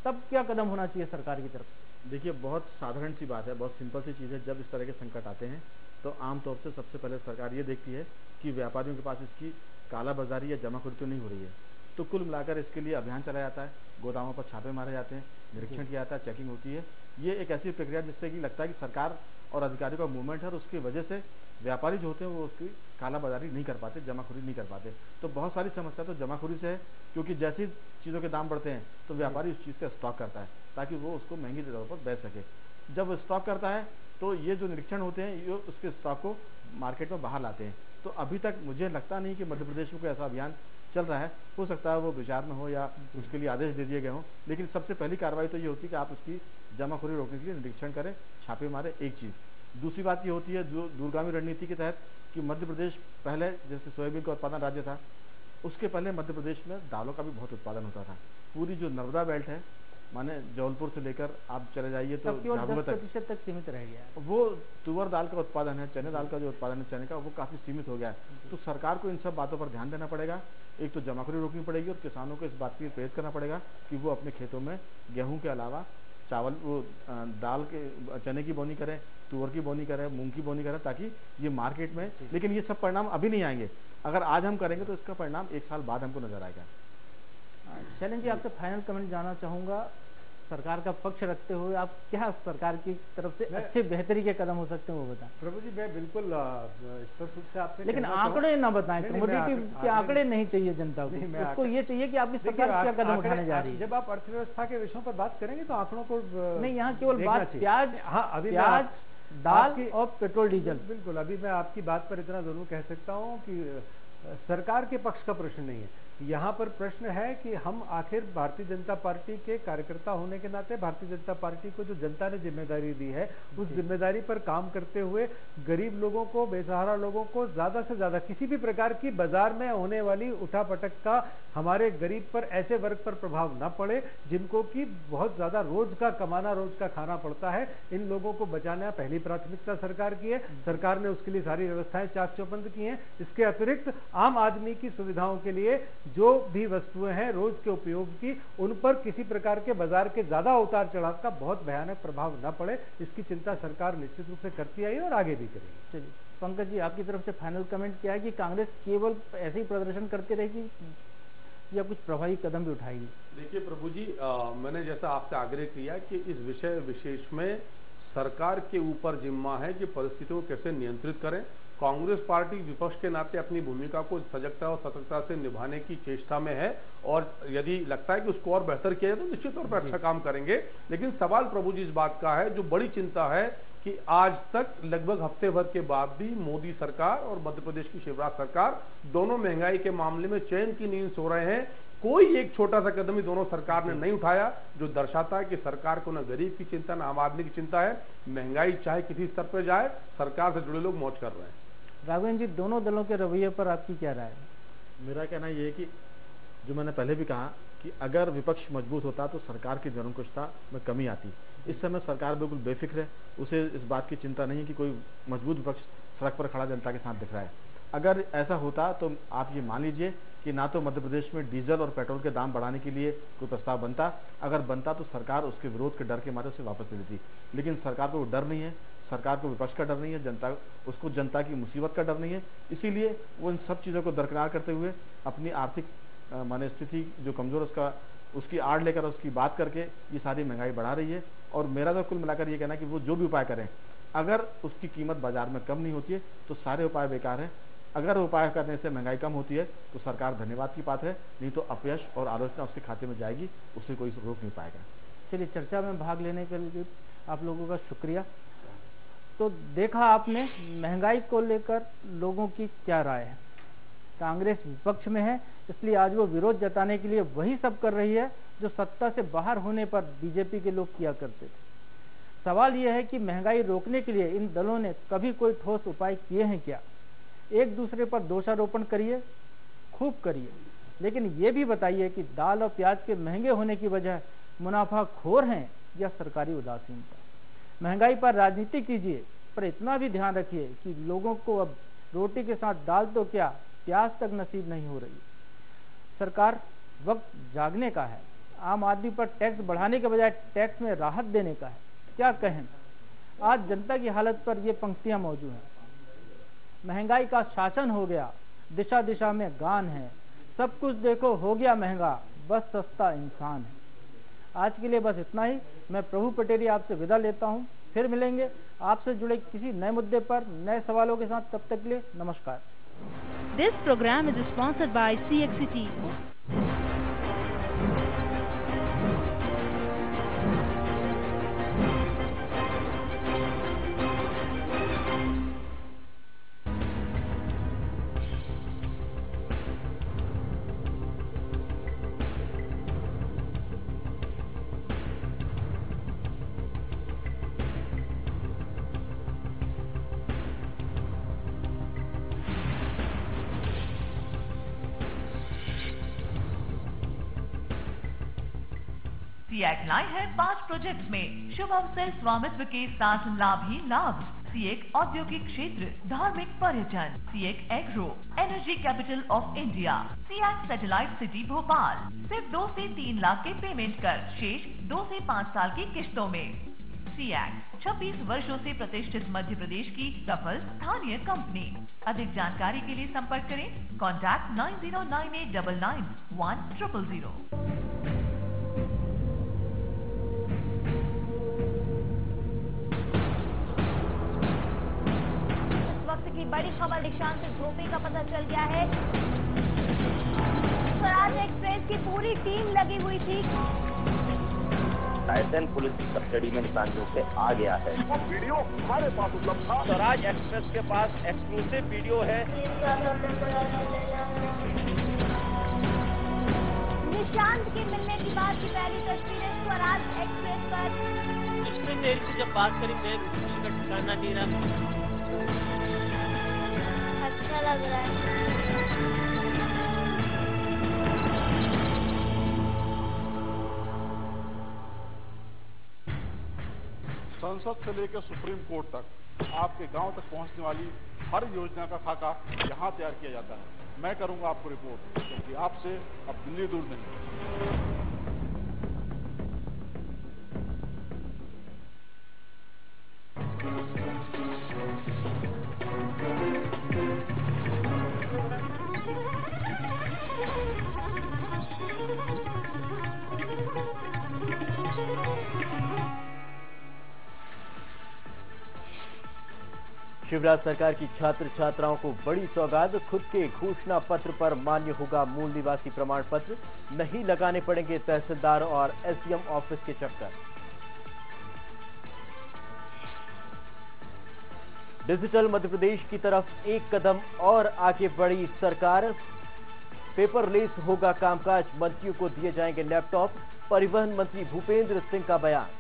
तब क्या कदम होना चाहिए सरकार की तरफ? देखिए, बहुत साधारण सी बात है, बहुत सिंपल सी चीज़ है। जब इस तरह के संकट आते हैं तो आमतौर से सबसे पहले सरकार ये देखती है कि व्यापारियों के पास इसकी कालाबाजारी या जमाखोरी तो नहीं हो रही है। तो कुल मिलाकर इसके लिए अभियान चलाया जाता है, गोदामों पर छापे मारे जाते हैं, निरीक्षण किया जाता है, चेकिंग होती है। ये एक ऐसी प्रक्रिया जिससे कि लगता है कि सरकार और अधिकारियों का मूवमेंट है, और उसकी वजह से व्यापारी जो होते हैं वो उसकी कालाबाजारी नहीं कर पाते, जमाखोरी नहीं कर पाते। तो बहुत सारी समस्या तो जमाखोरी से है, क्योंकि जैसे ही चीज़ों के दाम बढ़ते हैं तो व्यापारी उस चीज़ का स्टॉक करता है ताकि वो उसको महंगी दरों पर बेच सके। जब स्टॉक करता है तो ये जो निरीक्षण होते हैं ये उसके स्टॉक को मार्केट में बाहर लाते हैं। तो अभी तक मुझे लगता नहीं कि मध्य प्रदेश में कोई ऐसा अभियान चल रहा है। हो सकता है वो विचार में हो या उसके लिए आदेश दे दिए गए हों, लेकिन सबसे पहली कार्रवाई तो ये होती है कि आप उसकी जमाखोरी रोकने के लिए निरीक्षण करें, छापे मारे, एक चीज़। दूसरी बात ये होती है जो दूरगामी रणनीति के तहत कि मध्य प्रदेश पहले जैसे सोयाबीन का उत्पादन राज्य था, उसके पहले मध्य प्रदेश में दालों का भी बहुत उत्पादन होता था। पूरी जो नर्मदा बेल्ट है, माने जबलपुर से लेकर आप चले जाइए तो 10% तक सीमित रह गया है। वो तुअर दाल का उत्पादन है, चने दाल का जो उत्पादन है चने का, वो काफ़ी सीमित हो गया है। तो सरकार को इन सब बातों पर ध्यान देना पड़ेगा। एक तो जमाखोरी रोकनी पड़ेगी और किसानों को इस बात की प्रेरित करना पड़ेगा कि वो अपने खेतों में गेहूं के अलावा चावल, वो दाल के, चने की बोनी करें, तुअर की बोनी करें, मूंग की बोनी करें, ताकि ये मार्केट में, लेकिन ये सब परिणाम अभी नहीं आएंगे। अगर आज हम करेंगे तो इसका परिणाम 1 साल बाद हमको नजर आएगा। शैलेंद्र जी, आपसे फाइनल कमेंट जानना चाहूंगा, सरकार का पक्ष रखते हुए आप क्या सरकार की तरफ से अच्छे बेहतरी के कदम हो सकते हैं वो बताएं। प्रभु जी, मैं बिल्कुल स्पष्ट रूप से आपसे, लेकिन आंकड़े ना बताएं, कमोडिटी के आंकड़े नहीं चाहिए जनता को, उसको ये चाहिए कि आपकी सरकार क्या कदम उठाने जा रही है। जब आप अर्थव्यवस्था के विषयों पर बात करेंगे तो आंकड़ों को नहीं, यहाँ केवल बात प्याज, अभी प्याज, दाल और पेट्रोल डीजल। बिल्कुल, अभी मैं आपकी बात पर इतना जरूर कह सकता हूँ कि सरकार के पक्ष का प्रश्न नहीं है, यहाँ पर प्रश्न है कि हम आखिर भारतीय जनता पार्टी के कार्यकर्ता होने के नाते भारतीय जनता पार्टी को जो जनता ने जिम्मेदारी दी है उस जिम्मेदारी पर काम करते हुए गरीब लोगों को, बेसहारा लोगों को ज्यादा से ज्यादा किसी भी प्रकार की बाजार में होने वाली उठापटक का हमारे गरीब पर, ऐसे वर्ग पर प्रभाव न पड़े जिनको कि बहुत ज्यादा रोज का कमाना, रोज का खाना पड़ता है, इन लोगों को बचाना पहली प्राथमिकता सरकार की है। सरकार ने उसके लिए सारी व्यवस्थाएं चाक चौबंद की हैं। इसके अतिरिक्त आम आदमी की सुविधाओं के लिए जो भी वस्तुएं हैं रोज के उपयोग की, उन पर किसी प्रकार के बाजार के ज्यादा उतार चढ़ाव का बहुत भयानक प्रभाव न पड़े, इसकी चिंता सरकार निश्चित रूप से करती आई और आगे भी करेगी। चलिए पंकज जी, आपकी तरफ से फाइनल कमेंट क्या है कि कांग्रेस केवल ऐसे ही प्रदर्शन करती रहेगी या कुछ प्रभावी कदम भी उठाएगी? देखिए प्रभु जी, मैंने जैसा आपसे आग्रह किया कि इस विषय विशेष में सरकार के ऊपर जिम्मा है कि परिस्थितियों को कैसे नियंत्रित करें। कांग्रेस पार्टी विपक्ष के नाते अपनी भूमिका को सजगता और सतर्कता से निभाने की चेष्टा में है और यदि लगता है कि उसको और बेहतर किया जाए तो निश्चित तौर पर अच्छा काम करेंगे। लेकिन सवाल प्रभु जी इस बात का है, जो बड़ी चिंता है कि आज तक लगभग हफ्ते भर के बाद भी मोदी सरकार और मध्य प्रदेश की शिवराज सरकार दोनों महंगाई के मामले में चैन की नींद सो रहे हैं। कोई एक छोटा सा कदम ही दोनों सरकार ने नहीं उठाया, जो दर्शाता है कि सरकार को न गरीब की चिंता न आम आदमी की चिंता है। महंगाई चाहे किसी स्तर पर जाए, सरकार से जुड़े लोग मौज कर रहे हैं। राघवेंद्र जी, दोनों दलों के रवैये पर आपकी क्या राय है? मेरा कहना यह है कि जो मैंने पहले भी कहा कि अगर विपक्ष मजबूत होता तो सरकार की निरंकुशता में कमी आती। इस समय सरकार बिल्कुल बेफिक्र है, उसे इस बात की चिंता नहीं है कि कोई मजबूत विपक्ष सड़क पर खड़ा जनता के साथ दिख रहा है। अगर ऐसा होता तो आप ये मान लीजिए कि ना तो मध्य प्रदेश में डीजल और पेट्रोल के दाम बढ़ाने के लिए कोई प्रस्ताव बनता, अगर बनता तो सरकार उसके विरोध के डर के मारे उसे वापस ले लेती। लेकिन सरकार को डर नहीं है, सरकार को विपक्ष का डर नहीं है, उसको जनता की मुसीबत का डर नहीं है। इसीलिए वो इन सब चीज़ों को दरकिनार करते हुए अपनी आर्थिक माने स्थिति जो कमजोर उसकी आड़ लेकर उसकी बात करके ये सारी महंगाई बढ़ा रही है। और मेरा तो कुल मिलाकर ये कहना है कि वो जो भी उपाय करें, अगर उसकी कीमत बाजार में कम नहीं होती है तो सारे उपाय बेकार हैं। अगर उपाय करने से महंगाई कम होती है तो सरकार धन्यवाद की पात्र है, नहीं तो अपयश और आलोचना उसके खाते में जाएगी, उससे कोई रोक नहीं पाएगा। चलिए, चर्चा में भाग लेने के लिए आप लोगों का शुक्रिया। तो देखा आपने महंगाई को लेकर लोगों की क्या राय है। कांग्रेस विपक्ष में है, इसलिए आज वो विरोध जताने के लिए वही सब कर रही है जो सत्ता से बाहर होने पर बीजेपी के लोग किया करते थे। सवाल यह है कि महंगाई रोकने के लिए इन दलों ने कभी कोई ठोस उपाय किए हैं क्या? एक दूसरे पर दोषारोपण करिए, खूब करिए, लेकिन ये भी बताइए कि दाल और प्याज के महंगे होने की वजह मुनाफाखोर हैं या सरकारी उदासीनता। महंगाई पर राजनीति कीजिए, पर इतना भी ध्यान रखिए कि लोगों को अब रोटी के साथ दाल तो क्या, प्याज तक नसीब नहीं हो रही। सरकार वक्त जागने का है, आम आदमी पर टैक्स बढ़ाने के बजाय टैक्स में राहत देने का है। क्या कहें, आज जनता की हालत पर ये पंक्तियां मौजूद हैं। महंगाई का शासन हो गया, दिशा दिशा में गान है, सब कुछ देखो हो गया महंगा, बस सस्ता इंसान है। आज के लिए बस इतना ही। मैं प्रभु पटेली आपसे विदा लेता हूं, फिर मिलेंगे आपसे जुड़े किसी नए मुद्दे पर नए सवालों के साथ। तब तक के लिए नमस्कार। This program is sponsored by CXCT. सीएक लाए हैं 5 प्रोजेक्ट्स में शुभ अवसर स्वामित्व के साथ लाभ ही लाभ। सीएक औद्योगिक क्षेत्र, धार्मिक पर्यटन, सीएक agro, energy capital of India, सीएक सैटेलाइट सिटी भोपाल। सिर्फ 2 से 3 लाख के पेमेंट कर, शेष 2 से 5 साल की किश्तों में। सीएक 26 वर्षों से प्रतिष्ठित मध्य प्रदेश की सफल स्थानीय कंपनी। अधिक जानकारी के लिए संपर्क करें कॉन्टैक्ट 9098991000। की बड़ी खबर, निशांत झोपड़ी का पता चल गया है। स्वराज एक्सप्रेस की पूरी टीम लगी हुई थी। रायसेन पुलिस की कस्टडी में निशांत झोपड़े आ गया है। वीडियो हमारे पास उपलब्ध था। स्वराज एक्सप्रेस के पास एक्सक्लूसिव वीडियो है। प्रशांत के मिलने की बाद की पहली तस्वीरें स्वराज एक्सप्रेस पर। इतनी देर से जब बात करी मैं खुशी का ठिकाना नहीं रहा। अच्छा लग रहा है। संसद से लेकर सुप्रीम कोर्ट तक आपके गांव तक पहुंचने वाली हर योजना का खाका यहां तैयार किया जाता है। मैं करूंगा आपको रिपोर्ट, क्योंकि आपसे अब दिल्ली दूर नहीं। शिवराज सरकार की छात्र छात्राओं को बड़ी सौगात, खुद के घोषणा पत्र पर मान्य होगा मूल निवासी प्रमाण पत्र, नहीं लगाने पड़ेंगे तहसीलदार और एसडीएम ऑफिस के चक्कर। डिजिटल मध्य प्रदेश की तरफ एक कदम और आगे बढ़ी सरकार, पेपरलेस होगा कामकाज, मंत्रियों को दिए जाएंगे लैपटॉप, परिवहन मंत्री भूपेंद्र सिंह का बयान।